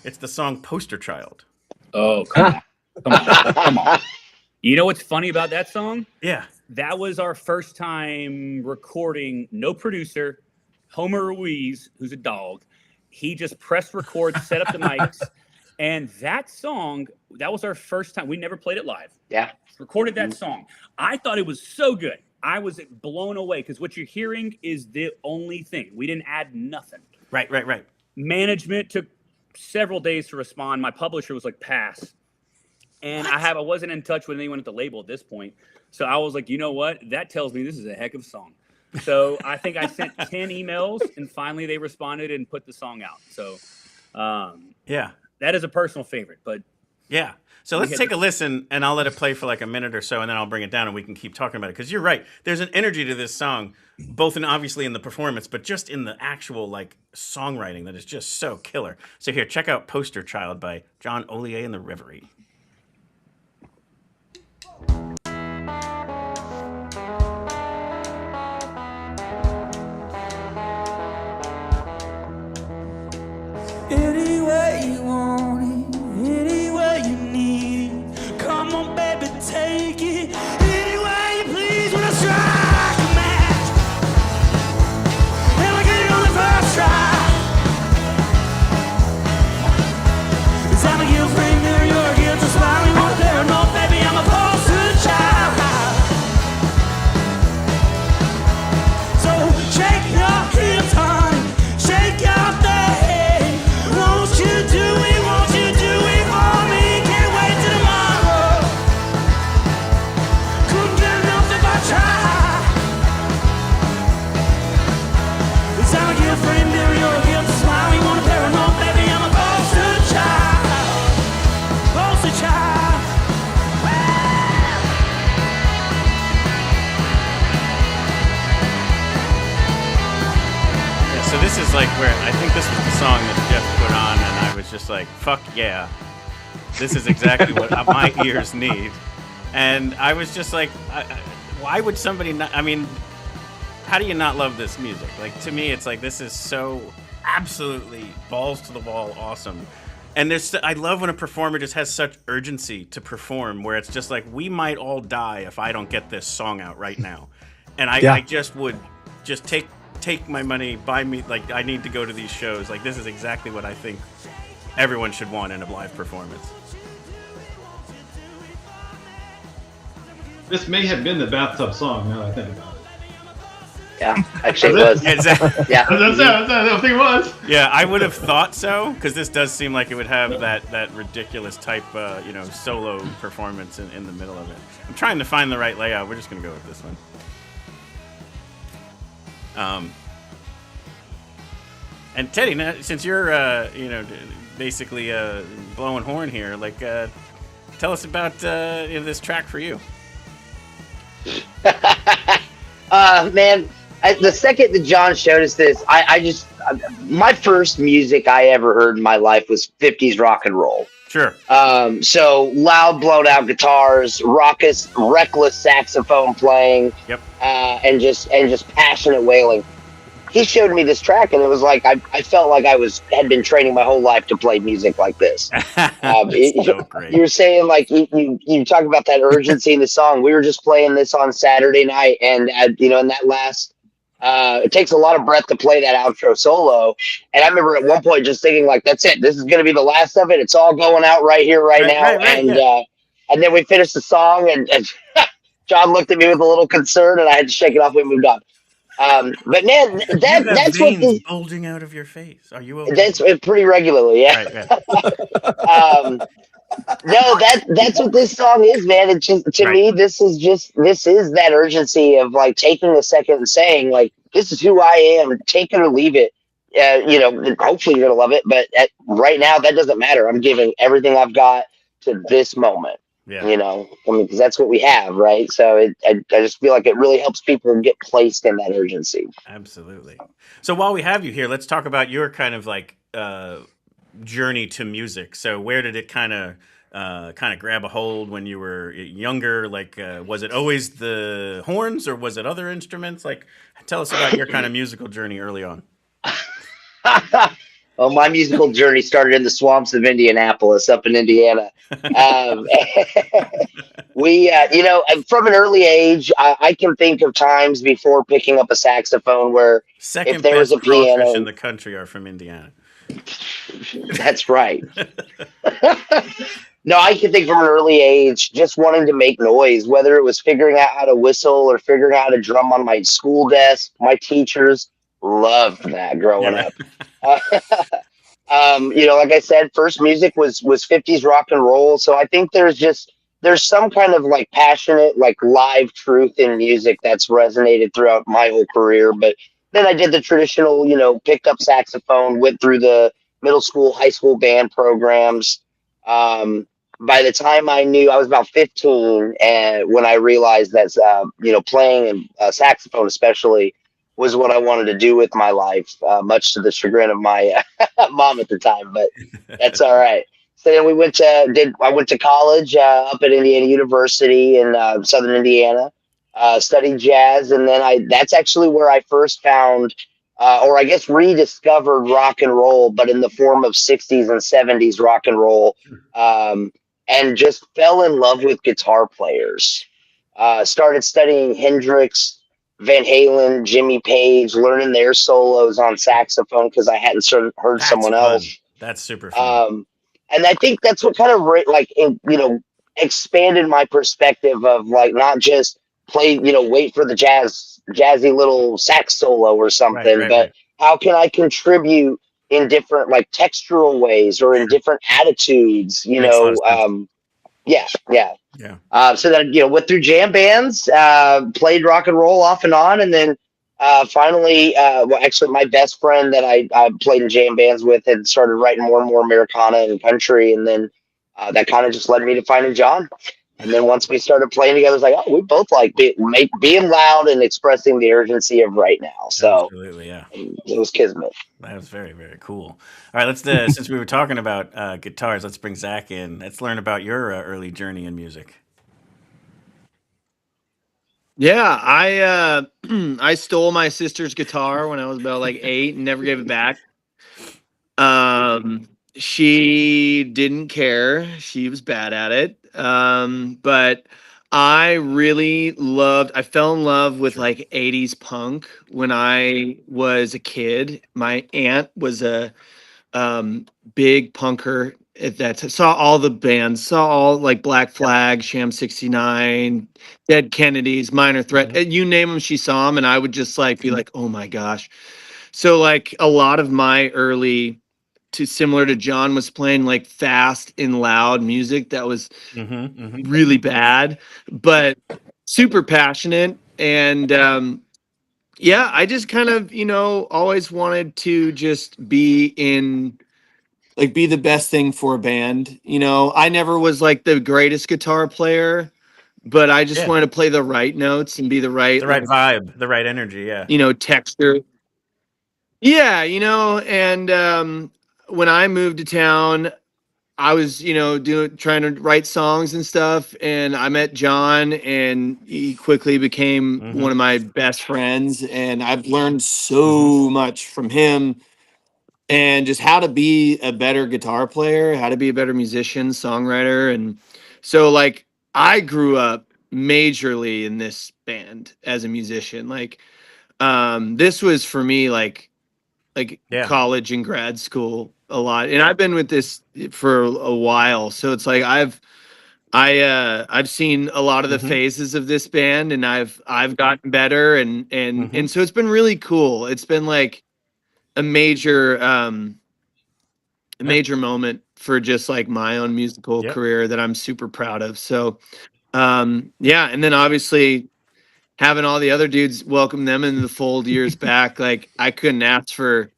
It's the song Poster Child. Oh, come on. You know what's funny about that song? Yeah. That was our first time recording, no producer, Homer Ruiz, who's a dog. He just pressed record, set up the mics. And that song, that was our first time. We never played it live. Yeah. Recorded that song. I thought it was so good. I was blown away because what you're hearing is the only thing. We didn't add nothing. Right. Management took several days to respond. My publisher was like, pass. And I wasn't in touch with anyone at the label at this point. So I was like, you know what? That tells me this is a heck of a song. So I think I sent 10 emails and finally they responded and put the song out. So that is a personal favorite, but yeah. So let's take a listen, and I'll let it play for like a minute or so, and then I'll bring it down, and we can keep talking about it. Because you're right, there's an energy to this song, both obviously in the performance, but just in the actual like songwriting that is just so killer. So here, check out "Poster Child" by John Hollier and the Rêverie. Any way you want it, any way you need it. Come on, baby, take it. Any way you please when I strike a match. And I get it on the first try. It's time to give free New York, it's a was like where I think this was the song that Jeff put on, and I was just like, fuck yeah, this is exactly what my ears need. And I was just like, why would somebody not? I mean, how do you not love this music? Like, to me, it's like, this is so absolutely balls to the wall awesome. And I love when a performer just has such urgency to perform, where it's just like, we might all die if I don't get this song out right now. And I just would just take my money, buy me, like, I need to go to these shows. Like, this is exactly what I think everyone should want in a live performance. This may have been the bathtub song, now that I think about it. Yeah, actually it was. Exactly. Yeah. I think it was. Yeah, I would have thought so, because this does seem like it would have that ridiculous type, solo performance in the middle of it. I'm trying to find the right layout. We're just going to go with this one. And Teddy, now, since you're, basically blowing horn here, like, tell us about this track for you. Man, the second that John showed us this, my first music I ever heard in my life was 50s rock and roll. Sure. So loud, blown out guitars, raucous, reckless saxophone playing, yep, and just passionate wailing. He showed me this track, and it was like I felt like had been training my whole life to play music like this. So great. You were saying, like, you talk about that urgency in the song. We were just playing this on Saturday night, and in that last, it takes a lot of breath to play that outro solo. And I remember at one point just thinking, like, that's it. This is going to be the last of it. It's all going out right here, right now. And then we finished the song, and John looked at me with a little concern, and I had to shake it off. We moved on. But man, that's what this bulging out of your face. Are you okay? That's pretty regularly, yeah. Right. No, that's what this song is, man. It's just, to me, this is that urgency of, like, taking a second and saying, like, this is who I am. Take it or leave it. Hopefully you're gonna love it, but right now that doesn't matter. I'm giving everything I've got to this moment. Yeah. Because that's what we have, right? So I just feel like it really helps people get placed in that urgency. Absolutely. So while we have you here, let's talk about your kind of like journey to music. So where did it kind of grab a hold when you were younger? Like, was it always the horns, or was it other instruments? Like, tell us about your kind of musical journey early on. Well, my musical journey started in the swamps of Indianapolis, up in Indiana. We, from an early age, I can think of times before picking up a saxophone where if there was a piano crawfish in the country are from Indiana. That's right. No, I can think from an early age, just wanting to make noise, whether it was figuring out how to whistle or figuring out how to drum on my school desk. My teachers loved that growing up. Like I said, first music was 50s rock and roll. So I think there's some kind of, like, passionate, like, live truth in music that's resonated throughout my whole career. But then I did the traditional, picked up saxophone, went through the middle school, high school band programs. By the time I was about 15, and when I realized that, playing saxophone especially was what I wanted to do with my life, much to the chagrin of my mom at the time, but that's all right. So then I went to college up at Indiana University in Southern Indiana, studied jazz, and then that's actually where I first found, or I guess rediscovered rock and roll, but in the form of 60s and 70s rock and roll, and just fell in love with guitar players. Started studying Hendrix, Van Halen, Jimmy Page, learning their solos on saxophone because I hadn't heard someone else. That's super fun. And I think that's what kind of expanded my perspective of, like, not just play, wait for the jazzy little sax solo or something, but how can I contribute in different, like, textural ways or in different attitudes, so then, went through jam bands, played rock and roll off and on. And then finally, actually my best friend that I played in jam bands with had started writing more and more Americana and country. And then that kind of just led me to finding John. And then once we started playing together, it's like, oh, we both like being loud and expressing the urgency of right now. So absolutely, yeah, it was kismet. That was very, very cool. All right, let's since we were talking about guitars, let's bring Zach in. Let's learn about your early journey in music. Yeah, I stole my sister's guitar when I was about like 8 and never gave it back. She didn't care. She was bad at it. But I fell in love with like 80s punk when I was a kid. My aunt was a big punker that saw all the bands, saw all like Black Flag, Sham 69, Dead Kennedys, Minor Threat, you name them, she saw them, and I would just like be like, oh my gosh. So like a lot of my early, similar to John, was playing like fast and loud music that was really bad, but super passionate. And yeah, I just kind of, always wanted to just be the best thing for a band. I never was like the greatest guitar player, but I just wanted to play the right notes and be the right vibe, the right energy. Yeah. Texture. Yeah. And when I moved to town, I was, trying to write songs and stuff. And I met John, and he quickly became one of my best friends. And I've learned so much from him, and just how to be a better guitar player, how to be a better musician, songwriter. And so like I grew up majorly in this band as a musician. Like this was for me like college and grad school a lot. And I've been with this for a while. So it's like I've seen a lot of the phases of this band, and I've gotten better, and so it's been really cool. It's been like a major moment for just like my own musical career that I'm super proud of. So yeah, and then obviously having all the other dudes welcome them into the fold years back, like I couldn't ask for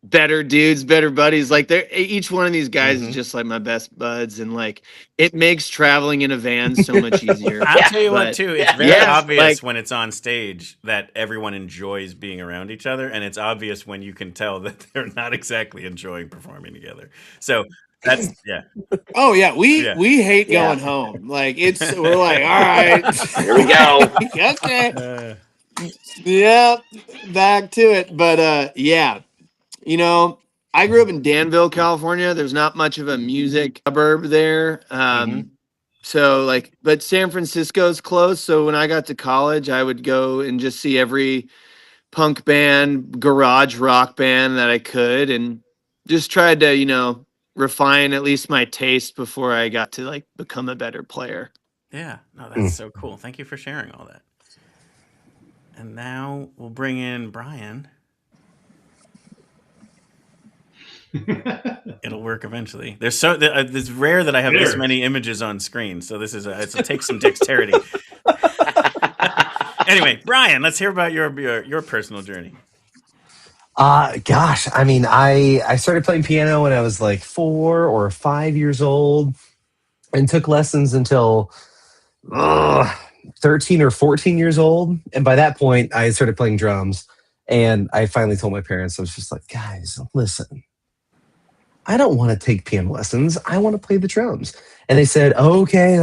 better dudes, better buddies. Like each one of these guys is just like my best buds, and like it makes traveling in a van so much easier. I'll tell you what too, it's very obvious when it's on stage that everyone enjoys being around each other, and it's obvious when you can tell that they're not exactly enjoying performing together. So that's oh yeah, we hate going home. Like we're like, all right, here we go. Okay. Yeah, back to it. But yeah. I grew up in Danville, California. There's not much of a music suburb there. So like, but San Francisco's close. So when I got to college, I would go and just see every punk band, garage rock band that I could, and just tried to, refine at least my taste before I got to like become a better player. Yeah, no, that's so cool. Thank you for sharing all that. And now we'll bring in Brian. It'll work eventually. It's rare that I have this many images on screen, so this is it takes some dexterity. Anyway, Brian, let's hear about your personal journey. Gosh, I mean, I started playing piano when I was like 4 or 5 years old, and took lessons until 13 or 14 years old. And by that point, I started playing drums, and I finally told my parents, I was just like, guys, listen, I don't want to take piano lessons. I want to play the drums. And they said, okay.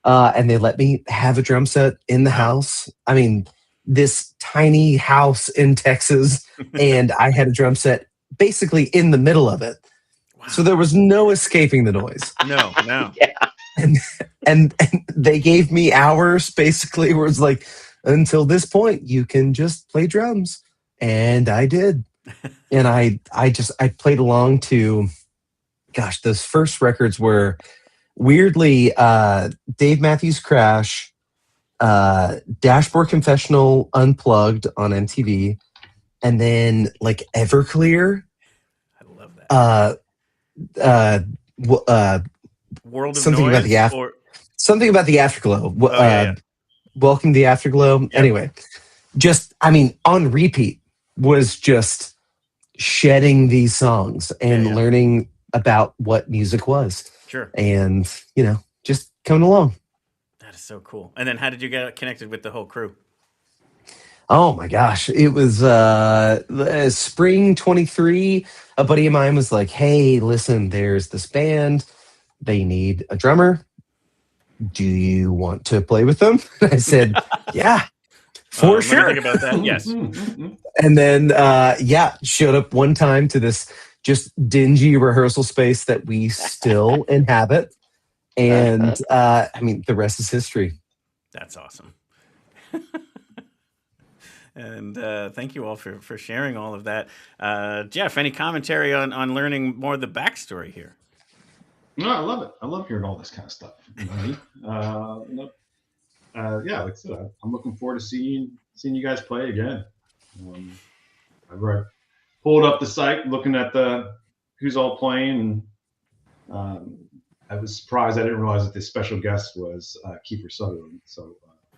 And they let me have a drum set in the house. I mean, this tiny house in Texas, and I had a drum set basically in the middle of it. Wow. So there was no escaping the noise. No. Yeah. And they gave me hours basically where it's like, until this point, you can just play drums. And I did. And I played along to, gosh, those first records were weirdly Dave Matthews Crash, Dashboard Confessional Unplugged on MTV, and then like Everclear. I love that. World of something Noise, about something about the Afterglow. Welcome to the Afterglow. Yep. Anyway, just on repeat was just shedding these songs and learning about what music was. Sure. And just coming along. That is so cool. And then how did you get connected with the whole crew? Oh my gosh. It was spring 23. A buddy of mine was like, hey, listen, there's this band. They need a drummer. Do you want to play with them? I said, yeah, for sure. Let me think about that. Yes. And then, showed up one time to this just dingy rehearsal space that we still inhabit. And the rest is history. That's awesome. And thank you all for sharing all of that. Jeff, any commentary on learning more of the backstory here? No, I love it. I love hearing all this kind of stuff. Like I said, I'm looking forward to seeing you guys play again. I pulled up the site, looking at who's all playing, and I was surprised. I didn't realize that the special guest was Kiefer Sutherland. So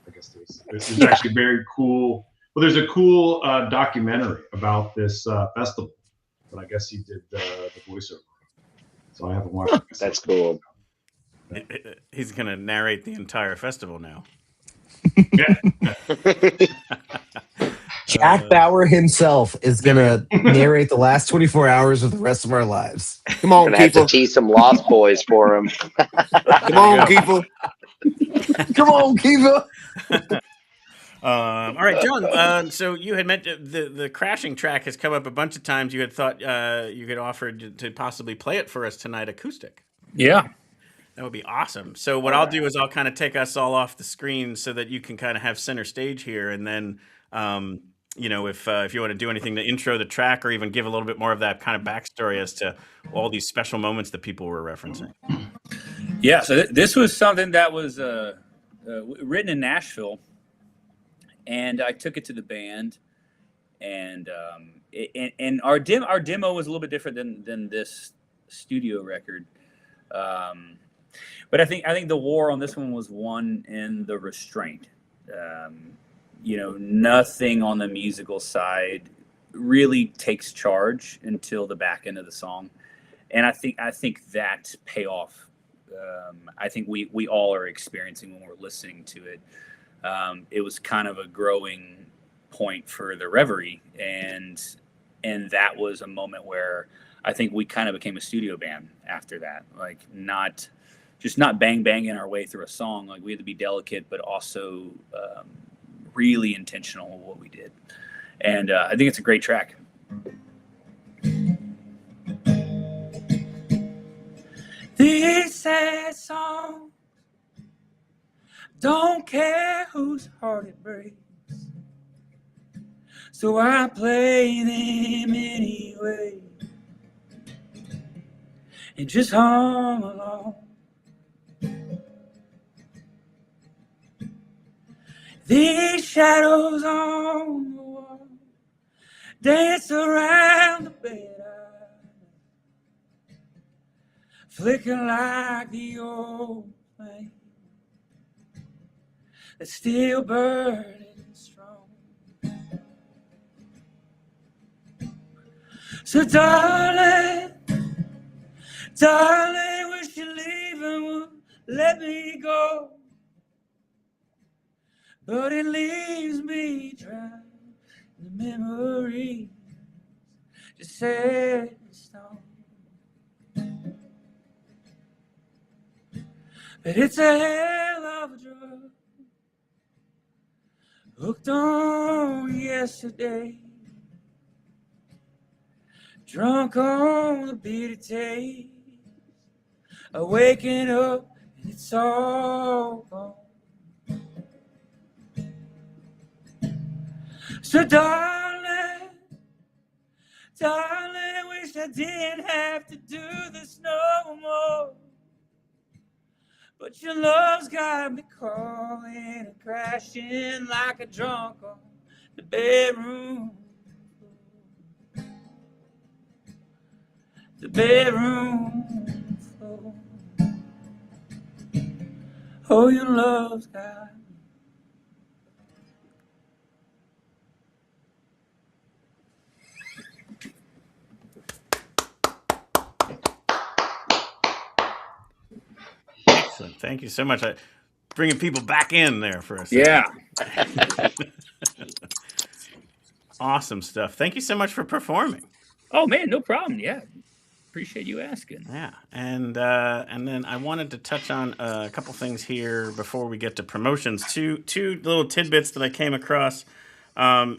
I guess there's actually very cool. Well, there's a cool documentary about this festival, but I guess he did the voiceover. So I haven't watched it. That's cool. He's going to narrate the entire festival now. Jack Bauer himself is going to narrate the last 24 hours of the rest of our lives. Come on, Kiefer. Have to tease some Lost Boys for him. Come on, Kiefer. Come on, Kiefer. All right, John. So you had mentioned the crashing track has come up a bunch of times. You had thought you could offer to possibly play it for us tonight acoustic. Yeah. That would be awesome. So what I'll do is I'll kind of take us all off the screen so that you can kind of have center stage here. And then, if you want to do anything to intro the track or even give a little bit more of that kind of backstory as to all these special moments that people were referencing. Yeah. So this was something that was written in Nashville. And I took it to the band, and our demo was a little bit different than this studio record. But I think the war on this one was won in the restraint. Nothing on the musical side really takes charge until the back end of the song, and I think that payoff. I think we all are experiencing when we're listening to it. It was kind of a growing point for the Rêverie, and that was a moment where I think we kind of became a studio band after that. Like not banging our way through a song. Like we had to be delicate, but also really intentional in what we did. And I think it's a great track. This sad song, don't care whose heart it breaks, so I play them anyway and just hum along. These shadows on the wall dance around the bed, flicker like the old flame that's still burning strong. So darling, wish you leave and would let me go, but it leaves me dry. The memories just set in stone. But it's a hell of a drug, hooked on yesterday, drunk on the bitter taste, waking up and it's all gone. So darling, wish I didn't have to do this no more, but your love's got me calling and crashing like a drunk on the bedroom floor. The bedroom floor. Oh, your love's got me. Excellent. Thank you so much. Bringing people back in there for a second. Yeah. Awesome stuff. Thank you so much for performing. Oh man, no problem. Yeah. Appreciate you asking. Yeah, and then I wanted to touch on a couple things here before we get to promotions. Two little tidbits that I came across.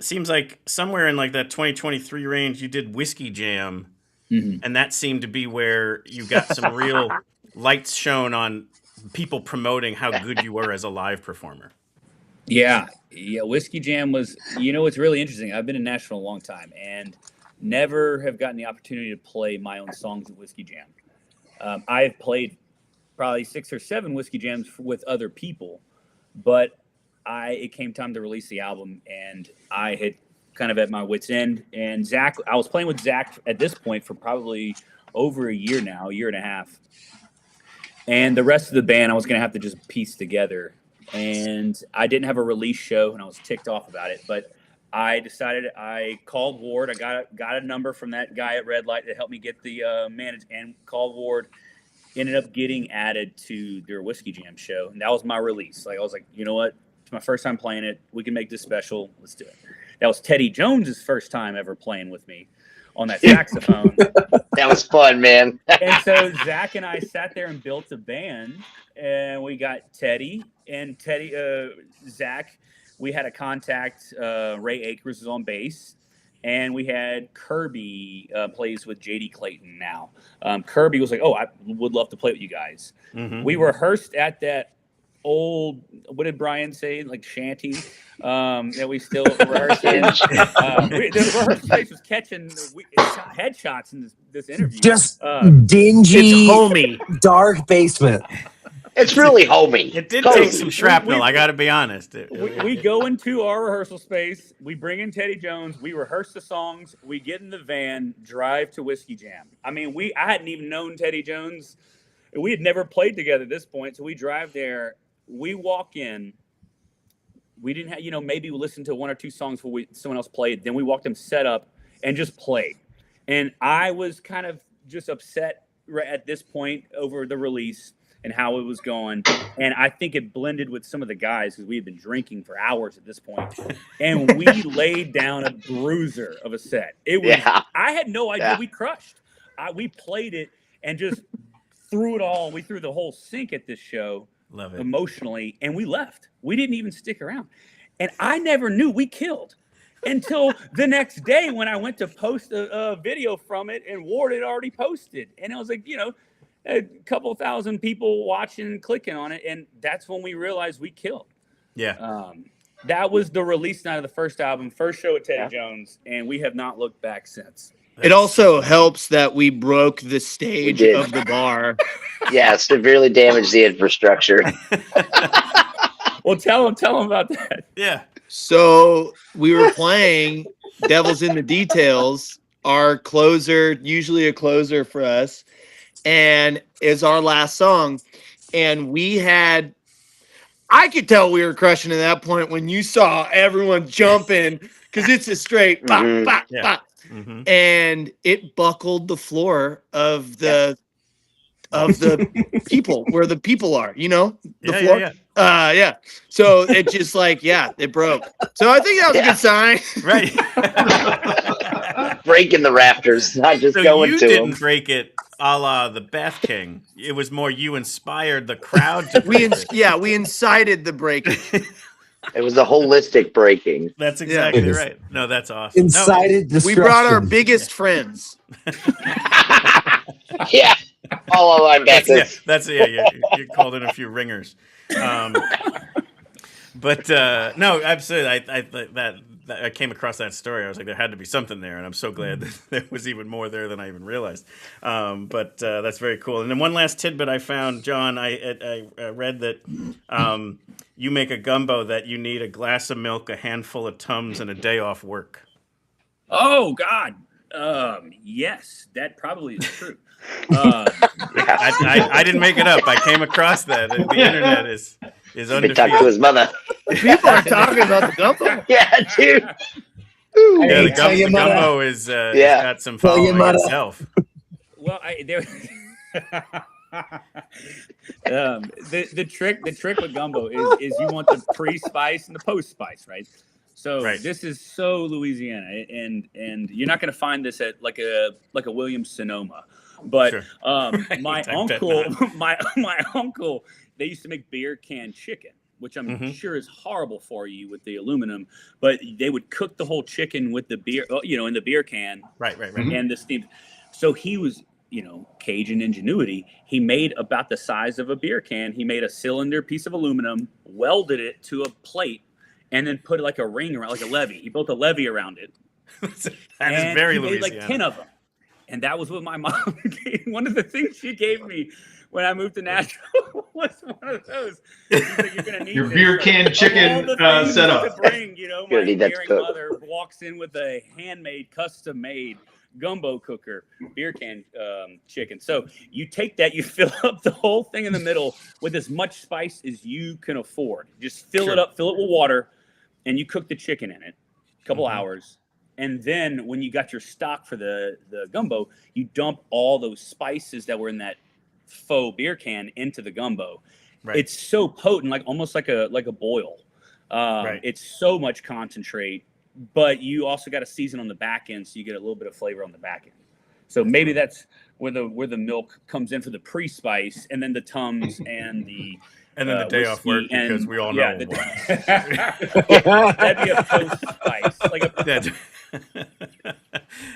Seems like somewhere in like that 2023 range, you did Whiskey Jam, and that seemed to be where you got some real lights shown on people promoting how good you were as a live performer. Yeah, Whiskey Jam was. It's really interesting. I've been in Nashville a long time, and never have gotten the opportunity to play my own songs at Whiskey Jam. I've played probably 6 or 7 Whiskey Jams with other people, but it came time to release the album, and I had kind of at my wit's end. And Zach, I was playing with Zach at this point for probably over a year now, a year and a half. And the rest of the band, I was going to have to just piece together. And I didn't have a release show, and I was ticked off about it, but I decided I called Ward. I got a number from that guy at Red Light that helped me get the manage, and called Ward. Ended up getting added to their Whiskey Jam show, and that was my release. Like I was like, you know what? It's my first time playing it. We can make this special. Let's do it. That was Teddy Jones's first time ever playing with me on that saxophone. That was fun, man. And so Zach and I sat there and built a band, and we got Teddy and Zach. We had a contact, Ray Akers is on bass, and we had Kirby plays with JD Clayton now. Kirby was like, oh, I would love to play with you guys. Mm-hmm. We rehearsed at that old, what did Brian say, like shanty that we still rehearse in. The rehearsal space was catching headshots in this interview. Just dingy, homey, dark basement. It's really homey. It did take some shrapnel, I got to be honest. We go into our rehearsal space. We bring in Teddy Jones. We rehearse the songs. We get in the van, drive to Whiskey Jam. I mean, I hadn't even known Teddy Jones. We had never played together at this point. So we drive there. We walk in. We didn't have, maybe we listened to 1 or 2 songs before someone else played. Then we walked them set up and just played. And I was kind of just upset at this point over the release and how it was going. And I think it blended with some of the guys because we had been drinking for hours at this point. And we laid down a bruiser of a set. It was, I had no idea. We crushed. We played it and just threw it all. We threw the whole sink at this show. Love it. Emotionally. And we left. We didn't even stick around. And I never knew we killed until the next day when I went to post a video from it and Ward had already posted. And I was like, a couple thousand people watching and clicking on it, and that's when we realized we killed. Yeah. That was the release night of the first album, first show at Teddy Jones, and we have not looked back since. It also helps that we broke the stage of the bar. Yeah, severely damaged the infrastructure. Well, tell them about that. Yeah. So we were playing Devil's in the Details, our closer, usually a closer for us, and is our last song. And I could tell we were crushing at that point when you saw everyone jumping because it's a straight bop, bop, bop. Mm-hmm. And it buckled the floor of the people where the people are, the floor. Yeah. So it just it broke. So I think that was a good sign. Right. Breaking the rafters, not just going to them. You didn't break it a la the Bath King. It was more you inspired the crowd to break it. We incited the breaking. It was a holistic breaking. That's exactly right. No, that's awesome. Incited destruction. We brought our biggest friends. Yeah. All of our backups. You called in a few ringers. But no, absolutely. I came across that story. I was like, there had to be something there, and I'm so glad that there was even more there than I even realized. But that's very cool. And then one last tidbit I found, John. I read that you make a gumbo that you need a glass of milk, a handful of Tums, and a day off work. Oh God, yes, that probably is true. I didn't make it up. I came across that. The internet is undefeated. He talked to his mother. People are talking about the gumbo. Yeah, dude. Yeah, the gumbo is got some following itself. Well, The trick with gumbo is you want the pre-spice and the post-spice, right? So this is so Louisiana, and you're not going to find this at like a Williams Sonoma, but my uncle, they used to make beer can chicken, which I'm sure is horrible for you with the aluminum, but they would cook the whole chicken with the beer, in the beer can, right, and the steam. So he was, Cajun ingenuity. He made about the size of a beer can. He made a cylinder piece of aluminum, welded it to a plate, and then put like a ring around, like a levee. He built a levee around it. That is very Louisiana. Made like 10 of them. And that was what my mom gave. One of the things she gave me when I moved to Nashville was one of those. She's like, you're gonna need your beer can chicken setup. To bring, my caring mother walks in with a handmade, custom-made gumbo cooker, beer can chicken. So you take that, you fill up the whole thing in the middle with as much spice as you can afford. Just fill it up, fill it with water, and you cook the chicken in it a couple hours. And then when you got your stock for the gumbo, you dump all those spices that were in that faux beer can into the gumbo. Right. It's so potent, almost like a boil. It's so much concentrate, but you also got to season on the back end, so you get a little bit of flavor on the back end. So maybe that's where the milk comes in for the pre-spice, and then the Tums and the the day off work, because we all know why. That'd be a post-spice,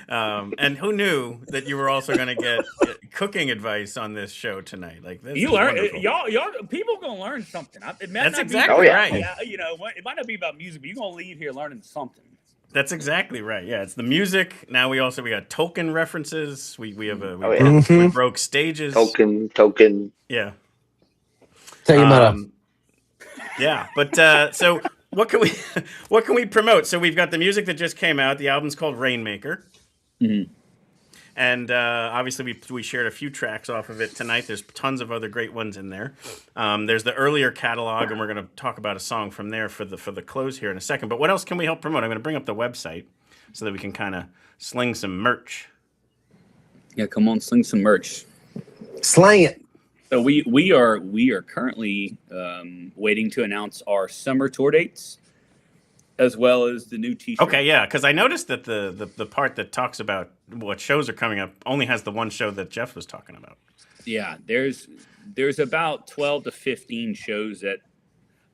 and who knew that you were also going to get cooking advice on this show tonight? This you learn, y'all, people gonna learn something. That's exactly right. It might not be about music, but you're gonna leave here learning something. That's exactly right. Yeah, it's the music. Now we got Tolkien references. We broke stages. Tolkien. Yeah. Take him out. Yeah, but so what can we promote? So we've got the music that just came out. The album's called Rainmaker. Mm-hmm. And obviously we shared a few tracks off of it tonight. There's tons of other great ones in there. There's the earlier catalog, and we're going to talk about a song from there for the close here in a second. But what else can we help promote? I'm going to bring up the website so that we can kind of sling some merch. Yeah, come on, sling some merch. Slang it. So we are currently waiting to announce our summer tour dates, as well as the new T-shirt. Okay, yeah, because I noticed that the part that talks about what shows are coming up only has the one show that Jeff was talking about. Yeah, there's about 12 to 15 shows that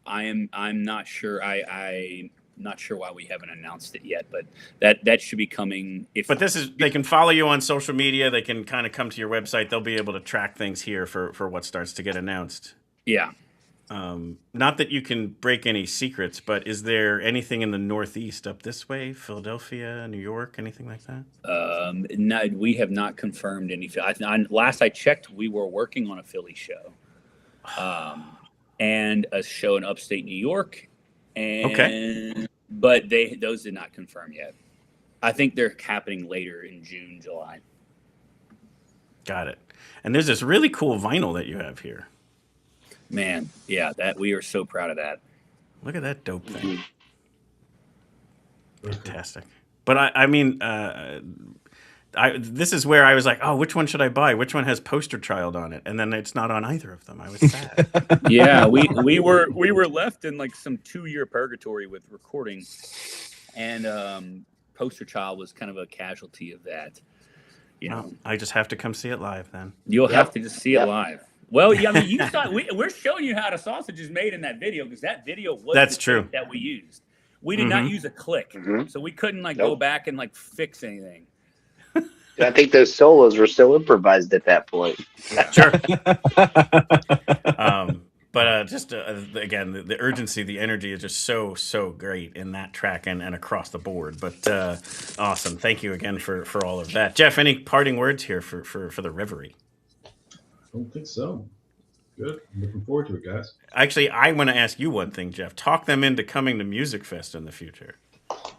I'm not sure. I'm not sure why we haven't announced it yet, but that should be coming. But they can follow you on social media. They can kind of come to your website. They'll be able to track things here for what starts to get announced. Yeah. Not that you can break any secrets, but is there anything in the Northeast up this way? Philadelphia, New York, anything like that? No, we have not confirmed any. Last I checked, we were working on a Philly show, and a show in upstate New York. But those did not confirm yet. I think they're happening later in June, July. Got it. And there's this really cool vinyl that you have here. Man, yeah, that we are so proud of that. Look at that dope thing. Fantastic. But I mean, this is where I was like, oh, which one should I buy? Which one has Poster Child on it? And then it's not on either of them. I was sad. Yeah, we were left in some 2-year purgatory with recording, and Poster Child was kind of a casualty of that. I just have to come see it live then. You'll have to just see it live. Well, yeah, I mean, you saw we're showing you how the sausage is made in that video, because that video was That's true. that we used. We did not use a click, so we couldn't go back and fix anything. I think those solos were still improvised at that point. Sure. But just again, the urgency, the energy is just so great in that track and across the board. But awesome. Thank you again for all of that. Jeff, any parting words here for the Rêverie? I don't think so. Good. I'm looking forward to it, guys. Actually, I want to ask you one thing, Jeff. Talk them into coming to Music Fest in the future.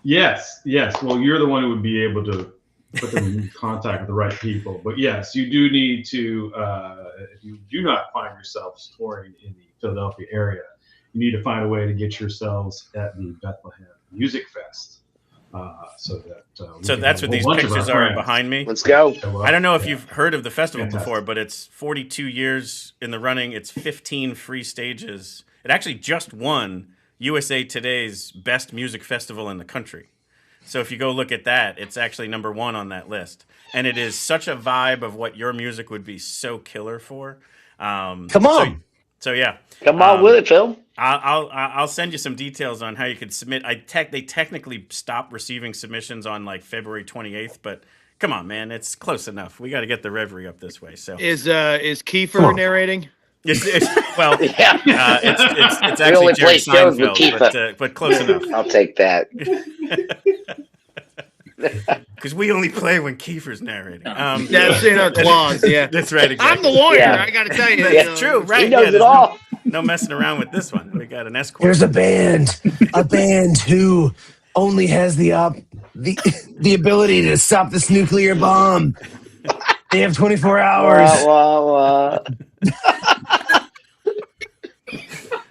Yes. Well, you're the one who would be able to put them in contact with the right people. But yes, you do need to, if you do not find yourselves touring in the Philadelphia area, you need to find a way to get yourselves at the Bethlehem Music Fest. so that we So can that's have what a these whole bunch of pictures our are friends. behind me. Let's go. I don't know if Yeah. you've heard of the festival Fantastic. before, but it's 42 years in the running. It's 15 free stages. It actually just won USA Today's best music festival in the country. So if you go look at that, it's actually number 1 on that list. And it is such a vibe of what your music would be so killer for. Come on. So yeah. Come on with it, Phil. I'll send you some details on how you could submit. They technically stopped receiving submissions on like February 28th, but come on, man, it's close enough. We got to get the Rêverie up this way. So Is Kiefer narrating? Well, Yeah. it's We actually only Jerry play shows with Seinfeld, but close enough. I'll take that. Because we only play when Kiefer's narrating. That's in our clause. Yeah, that's right. Exactly. I'm the lawyer. Yeah. I got to tell you, That's true, right? He knows it there's all. No messing around with this one. We got an escort. There's a band who only has the ability to stop this nuclear bomb. They have 24 hours. Wah, wah,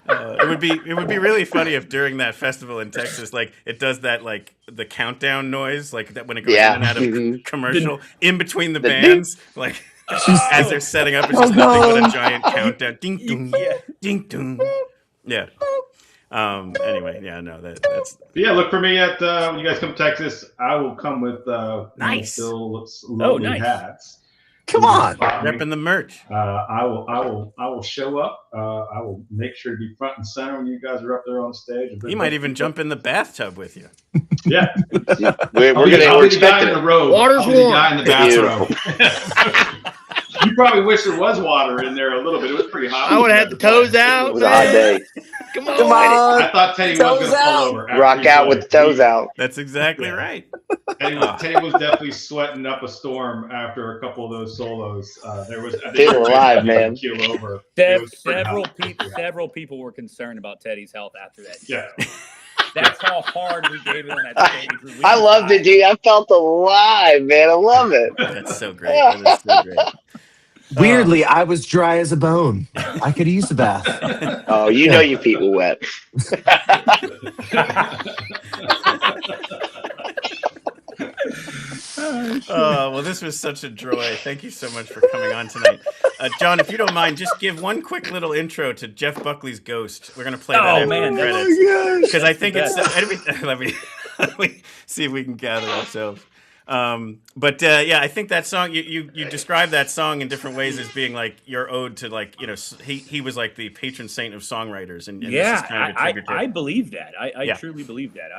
It would be really funny if during that festival in Texas, like it does that like the countdown noise, like that when it goes in and out of commercial in between the bands, like as they're setting up, it's just nothing but a giant countdown. Ding dong, ding dong. Yeah. Anyway, yeah, no, that's. But yeah, look for me at when you guys come to Texas. I will come with Nice. Phil's lovely nice. hats. Come on. Repping the merch. I will show up. I will make sure to be front and center when you guys are up there on stage. He might even jump in the bathtub with you. Yeah, We're I'll be the guy expecting in the it. robe. Water's I'll be the warm. guy in the bathrobe. You probably wish there was water in there a little bit. It was pretty hot. I would have had the toes out. It was a hot day. Come on. I thought Teddy was going Toes to pull out. over. after Rock he out played. with the toes out. That's exactly right. Teddy was definitely sweating up a storm after a couple of those solos. There was I think Feeling alive, man. Keel over. It was pretty hot. Several people were concerned about Teddy's health after that. Yeah. That's how hard we gave it on that stage. I loved it, dude. I felt alive, man. I love it. That's so great. That is so great. Weirdly, I was dry as a bone. I could use a bath. Oh, you know your feet were wet. Well, this was such a joy. Thank you so much for coming on tonight. John, if you don't mind, just give one quick little intro to Jeff Buckley's Ghost. We're going to play that after the credits. Because I think it's... let me see if we can gather ourselves. I think that song, you describe that song in different ways as being like your ode to like, you know, he was like the patron saint of songwriters. And this is kind of a tribute to I it. believe that. I truly believe that.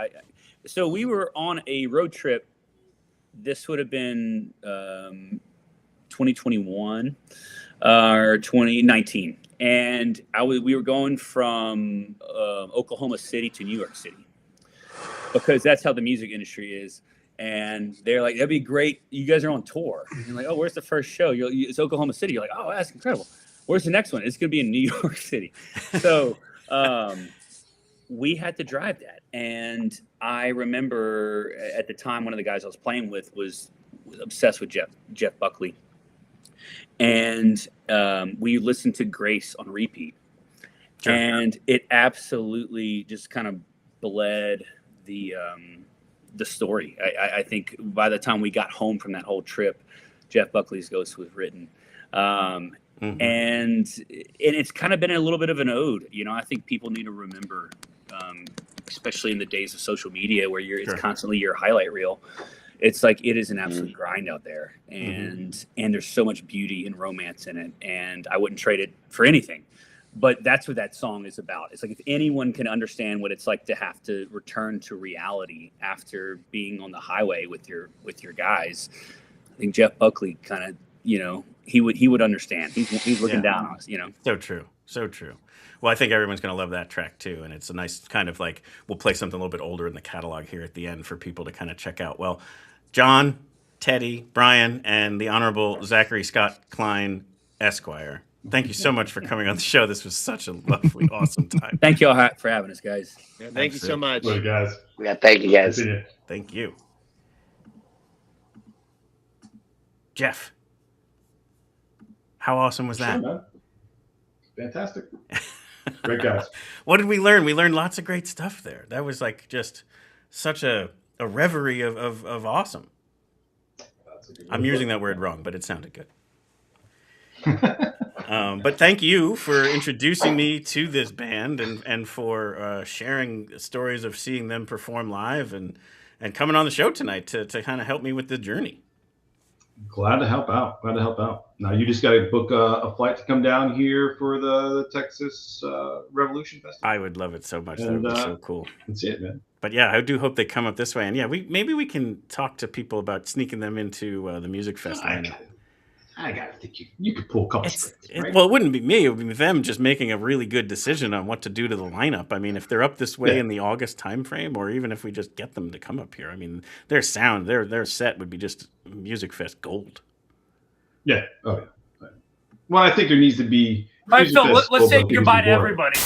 So we were on a road trip. This would have been 2021 or 2019. And we were going from Oklahoma City to New York City because that's how the music industry is. And they're like, that'd be great. You guys are on tour. And you're like, oh, where's the first show? It's Oklahoma City. You're like, oh, that's incredible. Where's the next one? It's going to be in New York City. So we had to drive that. And I remember at the time, one of the guys I was playing with was obsessed with Jeff Buckley. And we listened to Grace on repeat. Sure. And it absolutely just kind of bled the story. I think by the time we got home from that whole trip, Jeff Buckley's Ghost was written. And it's kind of been a little bit of an ode. You know, I think people need to remember, especially in the days of social media where it's constantly your highlight reel. It's like it is an absolute grind out there. And there's so much beauty and romance in it. And I wouldn't trade it for anything. But that's what that song is about. It's like if anyone can understand what it's like to have to return to reality after being on the highway with your guys, I think Jeff Buckley kind of, you know, he would understand. He's looking down on us, you know. So true. Well, I think everyone's going to love that track too, and it's a nice kind of like we'll play something a little bit older in the catalog here at the end for people to kind of check out. Well, John, Teddy, Brian, and the Honorable Zachary Scott Klein, Esquire. Thank you so much for coming on the show. This was such a lovely, awesome time. Thank you all for having us, guys. Yeah, thank you so much. Well, guys. Yeah, thank you, guys. Thank you. Jeff, how awesome was that? Sure, man. Fantastic. Great guys. What did we learn? We learned lots of great stuff there. That was like just such a a reverie of awesome. I'm using that word wrong, but it sounded good. But thank you for introducing me to this band and for sharing stories of seeing them perform live and coming on the show tonight to kind of help me with the journey. Glad to help out. Now you just got to book a flight to come down here for the Texas Revolution Festival. I would love it so much. That would be so cool. That's it, man. But yeah, I do hope they come up this way. And yeah, maybe we can talk to people about sneaking them into the music festival. I gotta think you could pull a couple strings, right? Well, it wouldn't be me. It would be them just making a really good decision on what to do to the lineup. I mean, if they're up this way in the August timeframe, or even if we just get them to come up here, I mean, their sound, their set would be just Music Fest gold. Yeah. Oh yeah. Well, I think there needs to be. All right, Phil, let's say goodbye to everybody.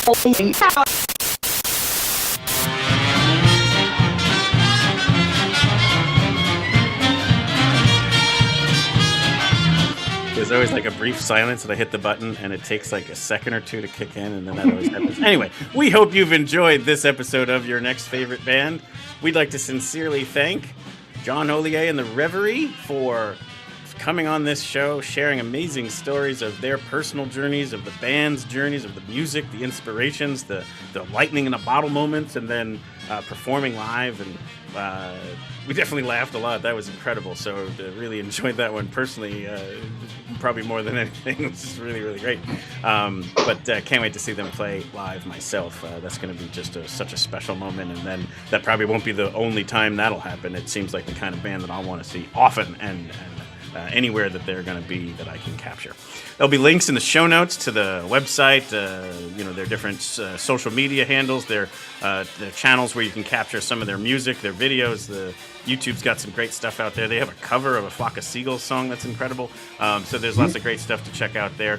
There's always like a brief silence that I hit the button and it takes like a second or two to kick in, and then that always happens. Anyway, we hope you've enjoyed this episode of Your Next Favorite Band. We'd like to sincerely thank John Hollier and the Rêverie for coming on this show, sharing amazing stories of their personal journeys, of the band's journeys, of the music, the inspirations, the lightning in a bottle moments, and then performing live. And we definitely laughed a lot. That was incredible. So really enjoyed that one personally, probably more than anything. It was just really, really great. But can't wait to see them play live myself. That's going to be just such a special moment. And then that probably won't be the only time that'll happen. It seems like the kind of band that I'll want to see often and anywhere that they're going to be that I can capture. There'll be links in the show notes to the website, their different social media handles, their channels where you can capture some of their music, their videos. The YouTube's got some great stuff out there. They have a cover of a Flock of Seagulls song that's incredible. So there's lots of great stuff to check out there.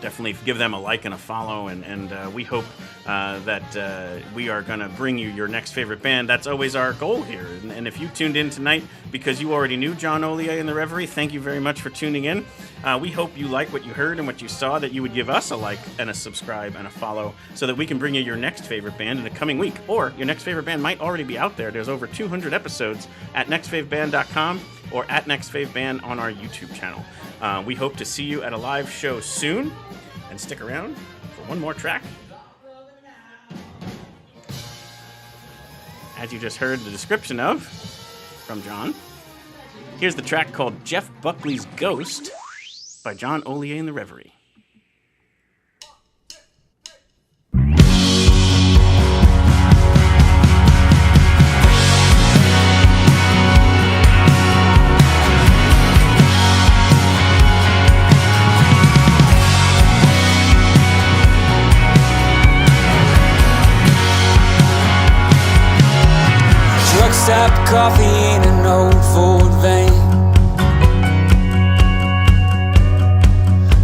Definitely give them a like and a follow, and we hope that we are going to bring you your next favorite band. That's always our goal here. And if you tuned in tonight because you already knew John Hollier and the Rêverie, thank you very much for tuning in. We hope you like what you heard and what you saw, that you would give us a like and a subscribe and a follow so that we can bring you your next favorite band in the coming week. Or your next favorite band might already be out there. There's over 200 episodes at nextfaveband.com or at nextfaveband on our YouTube channel. We hope to see you at a live show soon, and stick around for one more track. As you just heard the description of from John, here's the track called Jeff Buckley's Ghost by John Hollier and the Rêverie. Stop coffee in an old Ford van.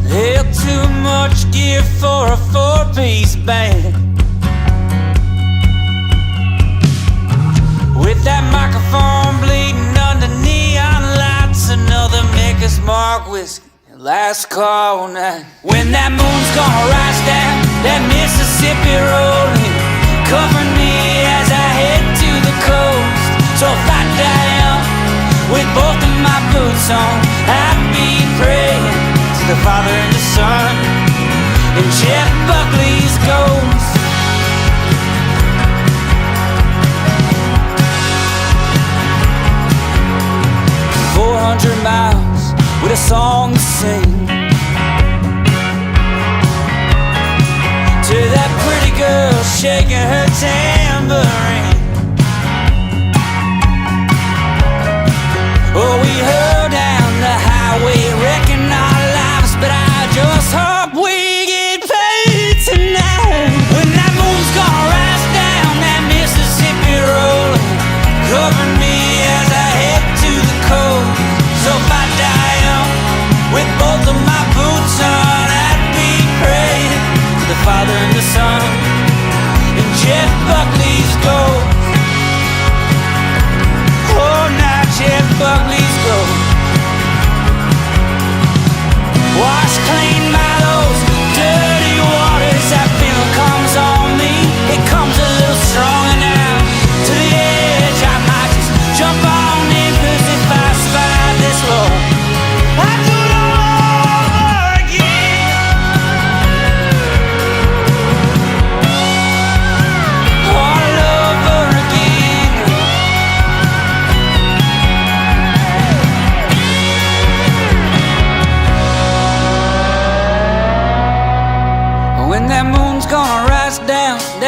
Held too much gear for a four-piece band. With that microphone bleeding under neon lights, another Maker's Mark whiskey, last call night. When that moon's gonna rise down, that Mississippi rolling, covering me as I head to the coast. So if I die young, with both of my boots on, I'd be praying to the Father and the Son and Jeff Buckley's ghost. "400 miles with a song to sing to that pretty girl shaking her tambourine. Oh, we hurl down the highway, wrecking our lives, but I just hope we get paid tonight. When that moon's gonna rise down, that Mississippi rolling, covering me as I head to the coast. So if I die young, with both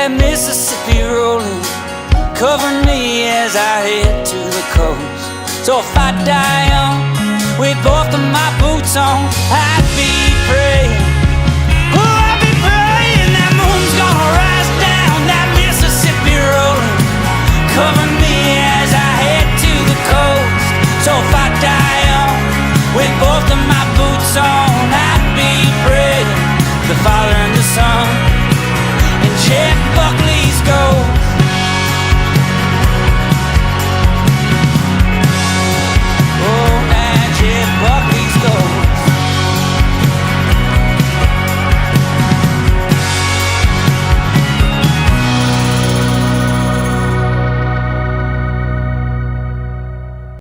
that Mississippi rolling, covering me as I head to the coast. So if I die young with both of my boots on, I'd be praying